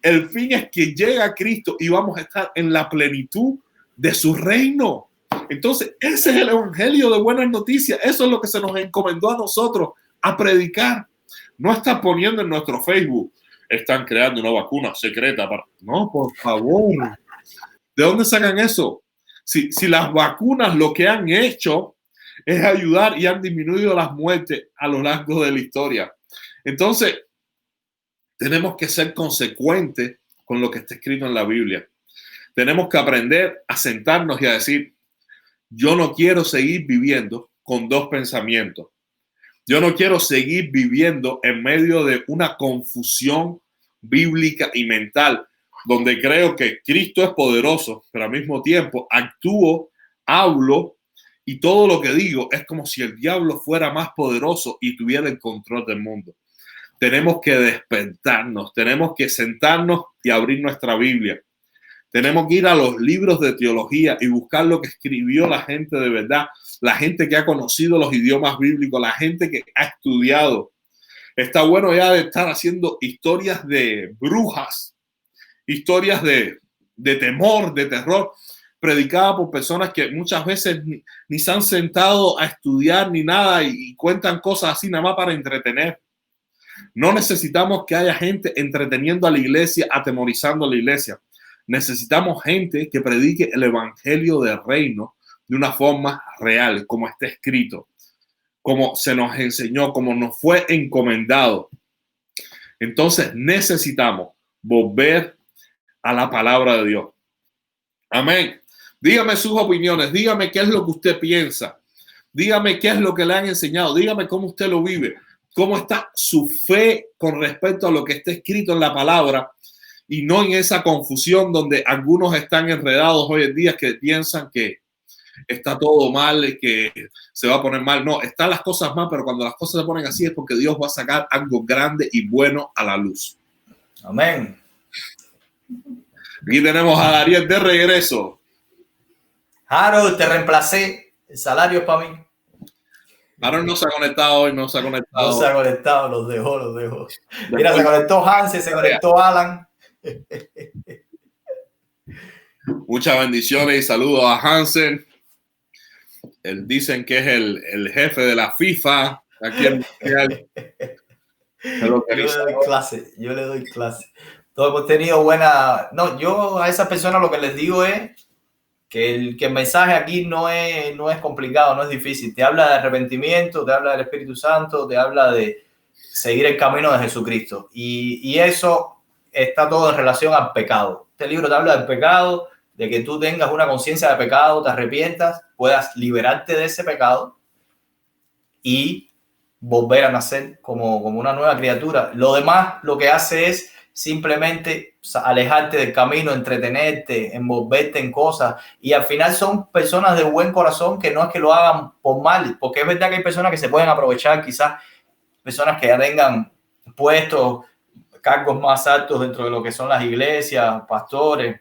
[SPEAKER 1] El fin es que llega Cristo y vamos a estar en la plenitud de su reino. Entonces, ese es el evangelio de buenas noticias. Eso es lo que se nos encomendó a nosotros a predicar. No estar poniendo en nuestro Facebook: están creando una vacuna secreta para... No, por favor. ¿De dónde sacan eso? Si las vacunas lo que han hecho es ayudar y han disminuido las muertes a lo largo de la historia. Entonces, tenemos que ser consecuentes con lo que está escrito en la Biblia. Tenemos que aprender a sentarnos y a decir, yo no quiero seguir viviendo con dos pensamientos. Yo no quiero seguir viviendo en medio de una confusión bíblica y mental, donde creo que Cristo es poderoso, pero al mismo tiempo actúo, hablo y todo lo que digo es como si el diablo fuera más poderoso y tuviera el control del mundo. Tenemos que despertarnos, tenemos que sentarnos y abrir nuestra Biblia. Tenemos que ir a los libros de teología y buscar lo que escribió la gente de verdad, la gente que ha conocido los idiomas bíblicos, la gente que ha estudiado. Está bueno ya de estar haciendo historias de brujas, historias de temor, de terror, predicadas por personas que muchas veces ni se han sentado a estudiar ni nada y cuentan cosas así nada más para entretener. No necesitamos que haya gente entreteniendo a la iglesia, atemorizando a la iglesia. Necesitamos gente que predique el evangelio del reino de una forma real, como está escrito, como se nos enseñó, como nos fue encomendado. Entonces necesitamos volver a la palabra de Dios. Amén. Dígame sus opiniones, dígame qué es lo que usted piensa, dígame qué es lo que le han enseñado, dígame cómo usted lo vive, cómo está su fe con respecto a lo que está escrito en la palabra y no en esa confusión donde algunos están enredados hoy en día que piensan que está todo mal, que se va a poner mal. No, están las cosas mal, pero cuando las cosas se ponen así es porque Dios va a sacar algo grande y bueno a la luz.
[SPEAKER 2] Amén.
[SPEAKER 1] Aquí tenemos a Dariel de regreso.
[SPEAKER 2] Harold, te reemplacé. El salario es para mí.
[SPEAKER 1] Harold no se ha conectado hoy, no se ha conectado.
[SPEAKER 2] No se ha conectado, los dejó. Mira, se conectó Hansen, se conectó Alan.
[SPEAKER 1] Muchas bendiciones y saludos a Hansen. Él dicen que es el jefe de la FIFA aquí en Mundial.
[SPEAKER 2] Yo le doy clase. Todos hemos tenido buena... No, yo a esas personas lo que les digo es que el mensaje aquí no es complicado, no es difícil. Te habla de arrepentimiento, te habla del Espíritu Santo, te habla de seguir el camino de Jesucristo. Y eso está todo en relación al pecado. Este libro te habla del pecado, de que tú tengas una conciencia de pecado, te arrepientas, puedas liberarte de ese pecado y volver a nacer como una nueva criatura. Lo demás lo que hace es simplemente alejarte del camino, entretenerte, envolverte en cosas, y al final son personas de buen corazón que no es que lo hagan por mal, porque es verdad que hay personas que se pueden aprovechar, quizás personas que ya tengan puestos, cargos más altos dentro de lo que son las iglesias, pastores,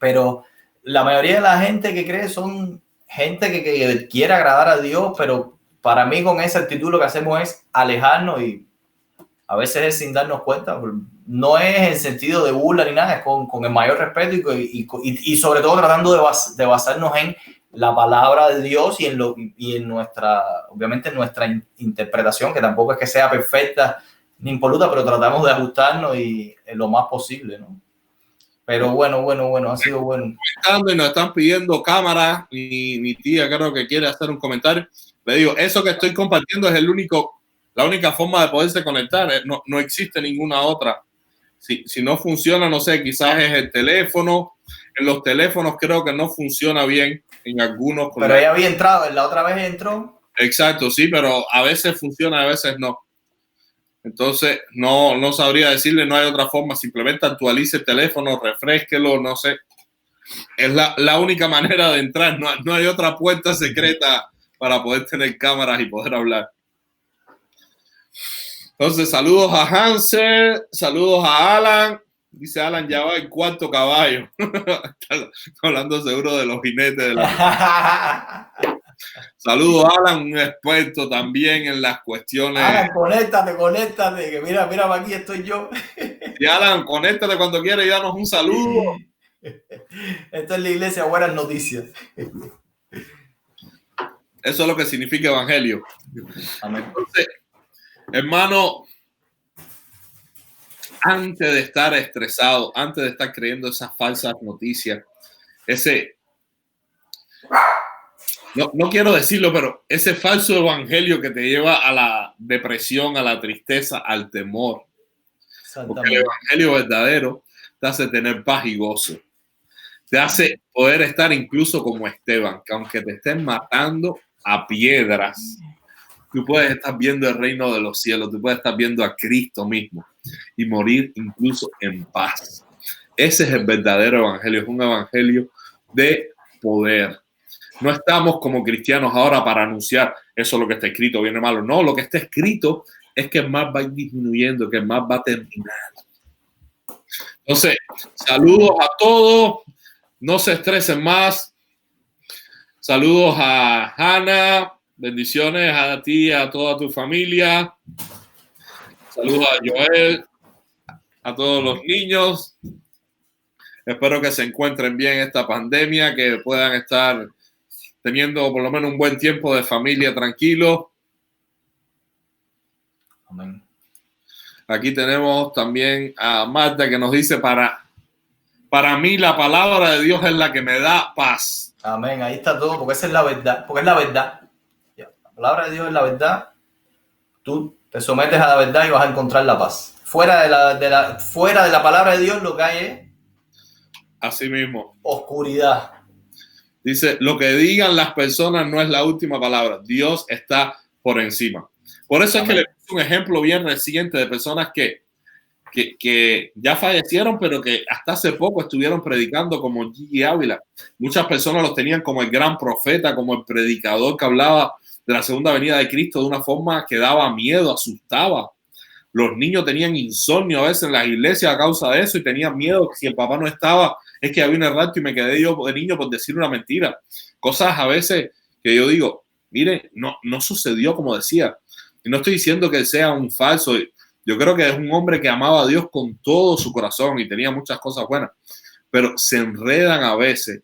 [SPEAKER 2] pero la mayoría de la gente que cree son gente que quiere agradar a Dios, pero para mí con esa actitud lo que hacemos es alejarnos y a veces es sin darnos cuenta. No es en sentido de burla ni nada, es con el mayor respeto y sobre todo tratando de basarnos en la palabra de Dios y en nuestra, obviamente en nuestra interpretación, que tampoco es que sea perfecta ni impoluta, pero tratamos de ajustarnos y lo más posible, ¿no? Pero bueno, ha sido bueno.
[SPEAKER 1] Y nos están pidiendo cámaras. Mi tía creo que quiere hacer un comentario. Le digo, eso que estoy compartiendo es la única forma de poderse conectar. No existe ninguna otra. Si no funciona, no sé, quizás es el teléfono. En los teléfonos creo que no funciona bien en algunos.
[SPEAKER 2] Pero ella había entrado, la otra vez entró.
[SPEAKER 1] Exacto, sí, pero a veces funciona, a veces no. Entonces, no sabría decirle, no hay otra forma. Simplemente actualice el teléfono, refrésquelo, no sé. Es la única manera de entrar. No hay otra puerta secreta para poder tener cámaras y poder hablar. Entonces, saludos a Hansen, saludos a Alan. Dice Alan, ya va el cuarto caballo. Está hablando seguro de los jinetes de la... Saludos a Alan, un experto también en las cuestiones.
[SPEAKER 2] Alan, conéctate, que mira, aquí estoy yo.
[SPEAKER 1] Y Alan, conéctate cuando quieras y danos un saludo.
[SPEAKER 2] Esto es la iglesia, buenas noticias.
[SPEAKER 1] Eso es lo que significa evangelio.
[SPEAKER 2] Amén.
[SPEAKER 1] Entonces, hermano, antes de estar estresado, antes de estar creyendo esas falsas noticias, no quiero decirlo, pero ese falso evangelio que te lleva a la depresión, a la tristeza, al temor. Porque el evangelio verdadero te hace tener paz y gozo. Te hace poder estar incluso como Esteban, que aunque te estén matando a piedras, tú puedes estar viendo el reino de los cielos, tú puedes estar viendo a Cristo mismo y morir incluso en paz. Ese es el verdadero evangelio, es un evangelio de poder. No estamos como cristianos ahora para anunciar eso es lo que está escrito, bien o malo. No, lo que está escrito es que el mal va a ir disminuyendo, que el mal va a terminar. Entonces, saludos a todos. No se estresen más. Saludos a Hannah. Bendiciones a ti y a toda tu familia. Saludos a Joel, a todos los niños. Espero que se encuentren bien esta pandemia, que puedan estar teniendo por lo menos un buen tiempo de familia tranquilo.
[SPEAKER 2] Amén.
[SPEAKER 1] Aquí tenemos también a Marta que nos dice, para mí la palabra de Dios es la que me da paz.
[SPEAKER 2] Amén, ahí está todo, porque esa es la verdad, porque es la verdad. La palabra de Dios es la verdad. Tú te sometes a la verdad y vas a encontrar la paz. Fuera de la palabra de Dios lo que hay es
[SPEAKER 1] así mismo.
[SPEAKER 2] Oscuridad.
[SPEAKER 1] Dice, lo que digan las personas no es la última palabra. Dios está por encima. Por eso Amén. Es que le puse un ejemplo bien reciente de personas que ya fallecieron, pero que hasta hace poco estuvieron predicando, como Gigi Ávila. Muchas personas los tenían como el gran profeta, como el predicador que hablaba de la segunda venida de Cristo de una forma que daba miedo, asustaba. Los niños tenían insomnio a veces en las iglesias a causa de eso y tenían miedo que si el papá no estaba, es que había un rapto y me quedé yo de niño por decir una mentira. Cosas a veces que yo digo, mire, no sucedió como decía. Y no estoy diciendo que sea un falso. Yo creo que es un hombre que amaba a Dios con todo su corazón y tenía muchas cosas buenas, pero se enredan a veces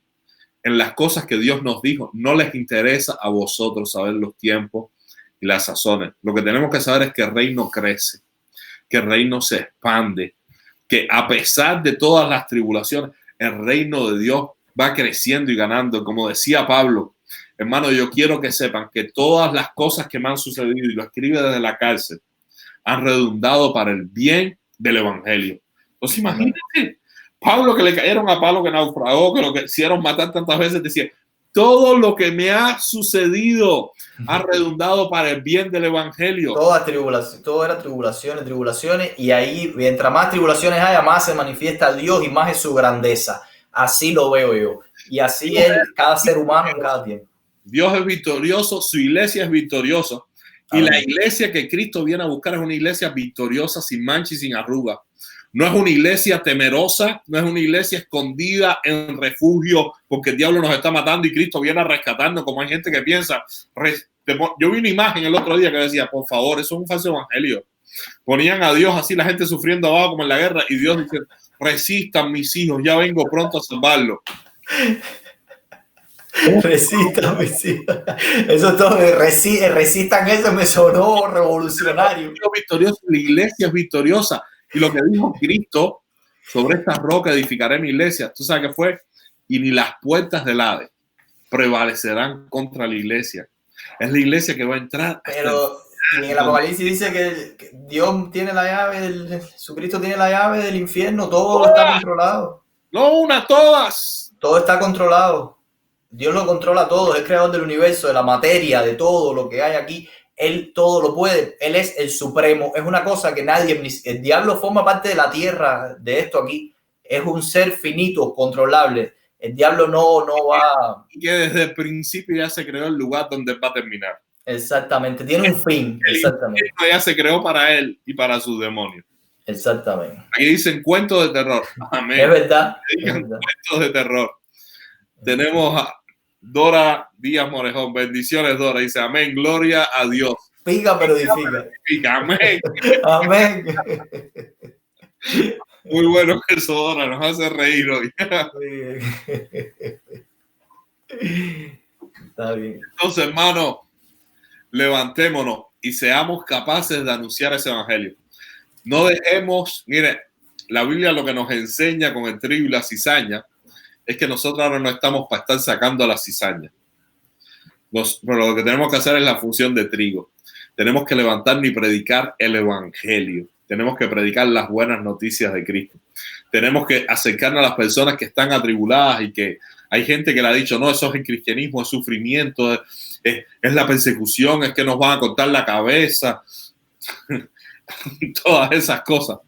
[SPEAKER 1] en las cosas que Dios nos dijo. No les interesa a vosotros saber los tiempos y las sazones. Lo que tenemos que saber es que el reino crece, que el reino se expande, que a pesar de todas las tribulaciones, el reino de Dios va creciendo y ganando. Como decía Pablo, hermano, yo quiero que sepan que todas las cosas que me han sucedido, y lo escribe desde la cárcel, han redundado para el bien del evangelio. Entonces imagínate, Pablo, que le cayeron a Pablo, que naufragó, que lo que hicieron matar tantas veces, decía, todo lo que me ha sucedido ha redundado para el bien del evangelio.
[SPEAKER 2] Todo era tribulaciones, y ahí, mientras más tribulaciones haya, más se manifiesta Dios y más es su grandeza. Así lo veo yo. Y así es cada ser humano en cada tiempo.
[SPEAKER 1] Dios es victorioso, su iglesia es victoriosa. Y la iglesia que Cristo viene a buscar es una iglesia victoriosa, sin mancha y sin arruga. No es una iglesia temerosa, no es una iglesia escondida en refugio porque el diablo nos está matando y Cristo viene a rescatarnos, como hay gente que piensa. Yo vi una imagen el otro día que decía, por favor, eso es un falso evangelio. Ponían a Dios así, la gente sufriendo abajo como en la guerra, y Dios dice, resistan mis hijos, ya vengo pronto a salvarlos.
[SPEAKER 2] Resistan mis hijos. Eso todo, resistan, eso me sonó revolucionario.
[SPEAKER 1] Victorioso, la iglesia es victoriosa. Y lo que dijo Cristo, sobre esta roca edificaré mi iglesia, tú sabes que fue, y ni las puertas del Hades prevalecerán contra la iglesia. Es la iglesia que va a entrar.
[SPEAKER 2] Pero en el Apocalipsis dice que Dios tiene la llave, Jesucristo tiene la llave del infierno, todo está controlado.
[SPEAKER 1] No una, todas.
[SPEAKER 2] Todo está controlado. Dios lo controla todo, es el creador del universo, de la materia, de todo lo que hay aquí. Él todo lo puede, Él es el supremo. Es una cosa que nadie, el diablo forma parte de la tierra, de esto aquí. Es un ser finito, controlable. El diablo no va...
[SPEAKER 1] Y que desde el principio ya se creó el lugar donde va a terminar.
[SPEAKER 2] Exactamente, tiene un fin. Exactamente.
[SPEAKER 1] Ya se creó para él y para sus demonios.
[SPEAKER 2] Exactamente.
[SPEAKER 1] Aquí dicen cuentos de terror. Amén.
[SPEAKER 2] Es verdad.
[SPEAKER 1] Cuentos de terror. Tenemos a Dora Díaz Morejón. Bendiciones, Dora. Dice amén, gloria a Dios.
[SPEAKER 2] Pica pero edifica.
[SPEAKER 1] Pica, amén.
[SPEAKER 2] Amén.
[SPEAKER 1] Muy bueno eso, Dora. Nos hace reír hoy.
[SPEAKER 2] Está bien.
[SPEAKER 1] Entonces, hermano, levantémonos y seamos capaces de anunciar ese evangelio. No dejemos, mire, la Biblia lo que nos enseña con el trigo y la cizaña es que nosotros ahora no estamos para estar sacando la cizaña. Pero lo que tenemos que hacer es la función de trigo. Tenemos que levantarnos y predicar el evangelio. Tenemos que predicar las buenas noticias de Cristo. Tenemos que acercarnos a las personas que están atribuladas y que hay gente que le ha dicho, no, eso es el cristianismo, es sufrimiento, es la persecución, es que nos van a cortar la cabeza, todas esas cosas.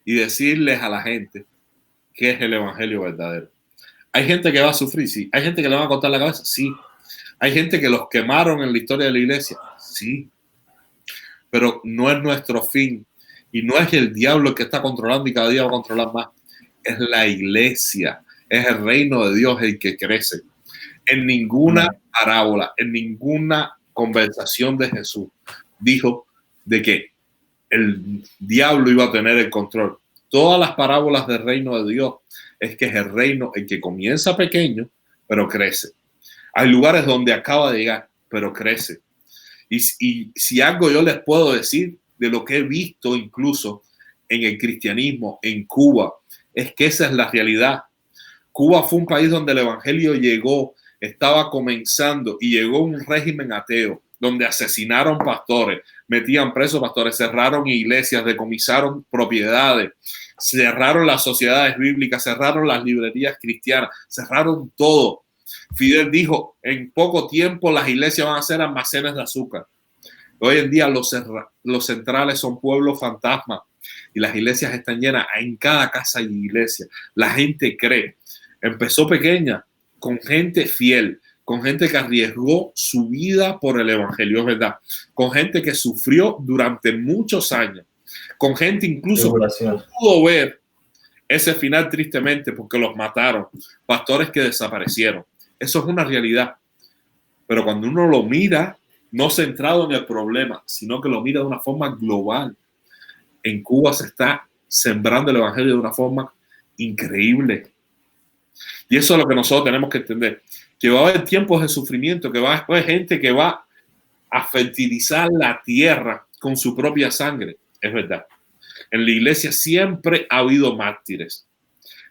[SPEAKER 1] Y decirles a la gente qué es el evangelio verdadero. Hay gente que va a sufrir, sí. Hay gente que le van a cortar la cabeza, sí. Hay gente que los quemaron en la historia de la iglesia, sí. Pero no es nuestro fin. Y no es el diablo el que está controlando y cada día va a controlar más. Es la iglesia. Es el reino de Dios el que crece. En ninguna parábola, en ninguna conversación de Jesús dijo de que el diablo iba a tener el control. Todas las parábolas del reino de Dios es que es el reino el que comienza pequeño, pero crece. Hay lugares donde acaba de llegar, pero crece. Y si algo yo les puedo decir de lo que he visto incluso en el cristianismo en Cuba, es que esa es la realidad. Cuba fue un país donde el evangelio llegó, estaba comenzando y llegó un régimen ateo, donde asesinaron pastores, metían presos pastores, cerraron iglesias, decomisaron propiedades, cerraron las sociedades bíblicas, cerraron las librerías cristianas, cerraron todo. Fidel dijo, en poco tiempo las iglesias van a ser almacenes de azúcar. Hoy en día los centrales son pueblos fantasmas y las iglesias están llenas. En cada casa hay iglesia. La gente cree. Empezó pequeña, con gente fiel, con gente que arriesgó su vida por el evangelio, es verdad. Con gente que sufrió durante muchos años. Con gente incluso que no pudo ver ese final tristemente porque los mataron. Pastores que desaparecieron. Eso es una realidad. Pero cuando uno lo mira, no centrado en el problema, sino que lo mira de una forma global, en Cuba se está sembrando el evangelio de una forma increíble. Y eso es lo que nosotros tenemos que entender, que va a haber tiempos de sufrimiento, que va a haber gente que va a fertilizar la tierra con su propia sangre. Es verdad. En la iglesia siempre ha habido mártires.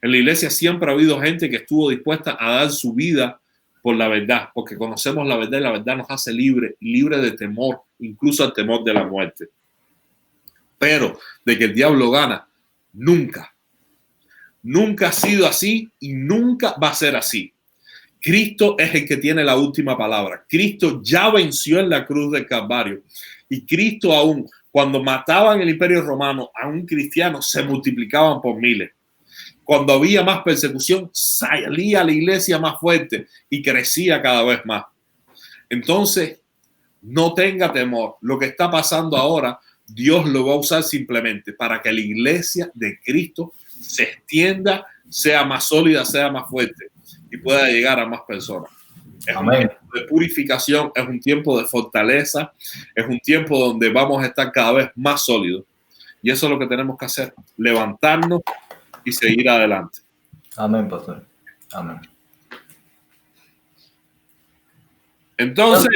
[SPEAKER 1] En la iglesia siempre ha habido gente que estuvo dispuesta a dar su vida por la verdad, porque conocemos la verdad y la verdad nos hace libre de temor, incluso el temor de la muerte. Pero de que el diablo gana, nunca. Nunca ha sido así y nunca va a ser así. Cristo es el que tiene la última palabra. Cristo ya venció en la cruz del Calvario. Y Cristo aún, cuando mataban el Imperio Romano a un cristiano, se multiplicaban por miles. Cuando había más persecución, salía la iglesia más fuerte y crecía cada vez más. Entonces, no tenga temor. Lo que está pasando ahora, Dios lo va a usar simplemente para que la iglesia de Cristo se extienda, sea más sólida, sea más fuerte y pueda llegar a más personas. Es un tiempo de purificación, es un tiempo de fortaleza, es un tiempo donde vamos a estar cada vez más sólidos. Y eso es lo que tenemos que hacer, levantarnos y seguir adelante.
[SPEAKER 2] Amén, pastor. Amén.
[SPEAKER 1] Entonces,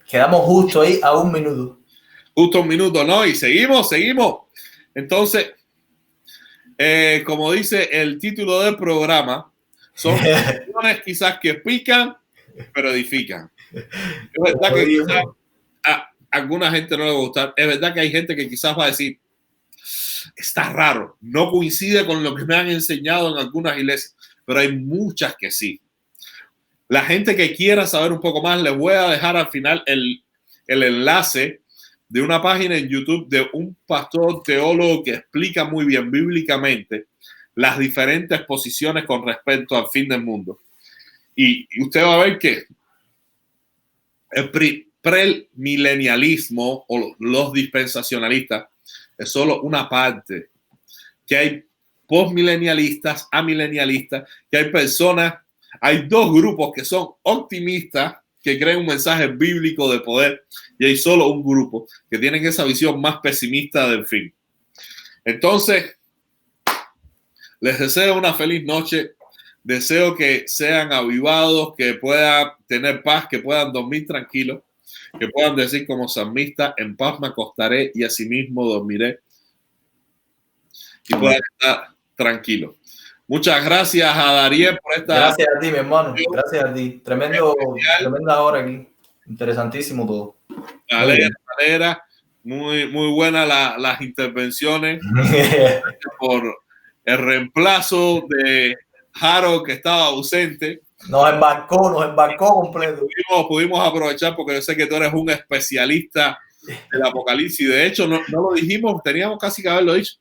[SPEAKER 2] quedamos justo ahí a un minuto.
[SPEAKER 1] Justo un minuto, ¿no? Y seguimos. Entonces, como dice el título del programa, son cuestiones quizás que pican, pero edifican. Es verdad que quizás a alguna gente no le va a gustar. Es verdad que hay gente que quizás va a decir, está raro, no coincide con lo que me han enseñado en algunas iglesias, pero hay muchas que sí. La gente que quiera saber un poco más, les voy a dejar al final el enlace de una página en YouTube de un pastor teólogo que explica muy bien bíblicamente las diferentes posiciones con respecto al fin del mundo. Y usted va a ver que el premilenialismo o los dispensacionalistas es solo una parte, que hay postmilenialistas, amilenialistas, que hay personas, hay dos grupos que son optimistas, que creen un mensaje bíblico de poder, y hay solo un grupo que tienen esa visión más pesimista del fin. Entonces, les deseo una feliz noche, deseo que sean avivados, que puedan tener paz, que puedan dormir tranquilos, que puedan decir como salmista, en paz me acostaré y asimismo dormiré. Y puedan estar tranquilo. Muchas gracias a Dariel por esta...
[SPEAKER 2] Gracias a ti, mi hermano. Gracias a ti. Tremenda hora aquí. Interesantísimo todo.
[SPEAKER 1] Muy buenas las intervenciones. Por el reemplazo de Harold, que estaba ausente.
[SPEAKER 2] Nos embarcó completo.
[SPEAKER 1] Pudimos aprovechar porque yo sé que tú eres un especialista del Apocalipsis. De hecho, no lo dijimos, teníamos casi que haberlo dicho.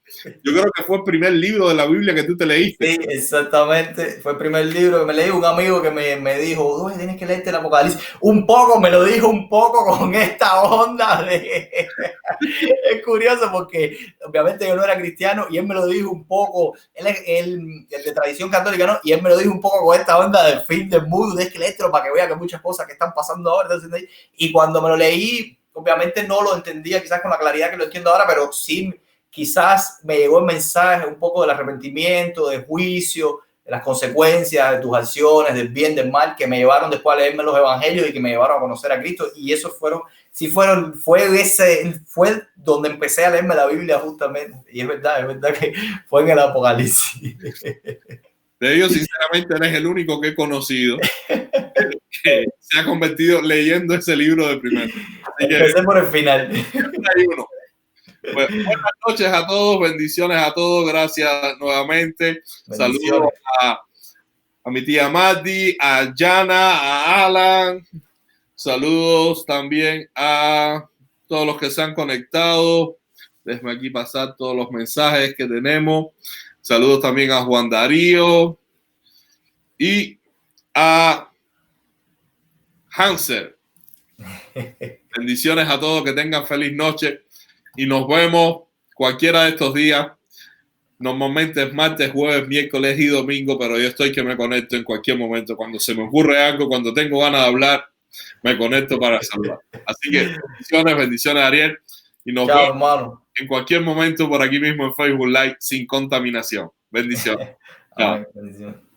[SPEAKER 1] Yo creo que fue el primer libro de la Biblia que tú te leíste.
[SPEAKER 2] Sí, exactamente. Fue el primer libro que me leí. Un amigo que me dijo, oye, tienes que leerte el Apocalipsis. Me lo dijo un poco con esta onda de... Es curioso porque obviamente yo no era cristiano y él me lo dijo un poco, él es de tradición católica, ¿no? Y él me lo dijo un poco con esta onda del fin del mundo, tienes que leértelo para que vea que muchas cosas que están pasando ahora. Y cuando me lo leí, obviamente no lo entendía quizás con la claridad que lo entiendo ahora, pero sí quizás me llegó el mensaje un poco del arrepentimiento, del juicio, de las consecuencias de tus acciones, del bien, del mal, que me llevaron después a leerme los evangelios y que me llevaron a conocer a Cristo. Y eso fue donde empecé a leerme la Biblia justamente. Y es verdad que fue en el Apocalipsis.
[SPEAKER 1] De ellos, sinceramente, eres el único que he conocido que se ha convertido leyendo ese libro de primero.
[SPEAKER 2] Empecé por el final.
[SPEAKER 1] Pues, buenas noches a todos, bendiciones a todos, gracias nuevamente. Saludos a mi tía Maddy, a Jana, a Alan. Saludos también a todos los que se han conectado. Déjenme aquí pasar todos los mensajes que tenemos. Saludos también a Juan Darío y a Hansel. Bendiciones a todos, que tengan feliz noche y nos vemos cualquiera de estos días. Normalmente es martes, jueves, miércoles y domingo, pero yo estoy que me conecto en cualquier momento. Cuando se me ocurre algo, cuando tengo ganas de hablar, me conecto para saludar. Así que bendiciones Ariel, y nos vemos, hermano, en cualquier momento por aquí mismo en Facebook Live sin contaminación. Bendiciones. Chao.
[SPEAKER 2] Bendiciones.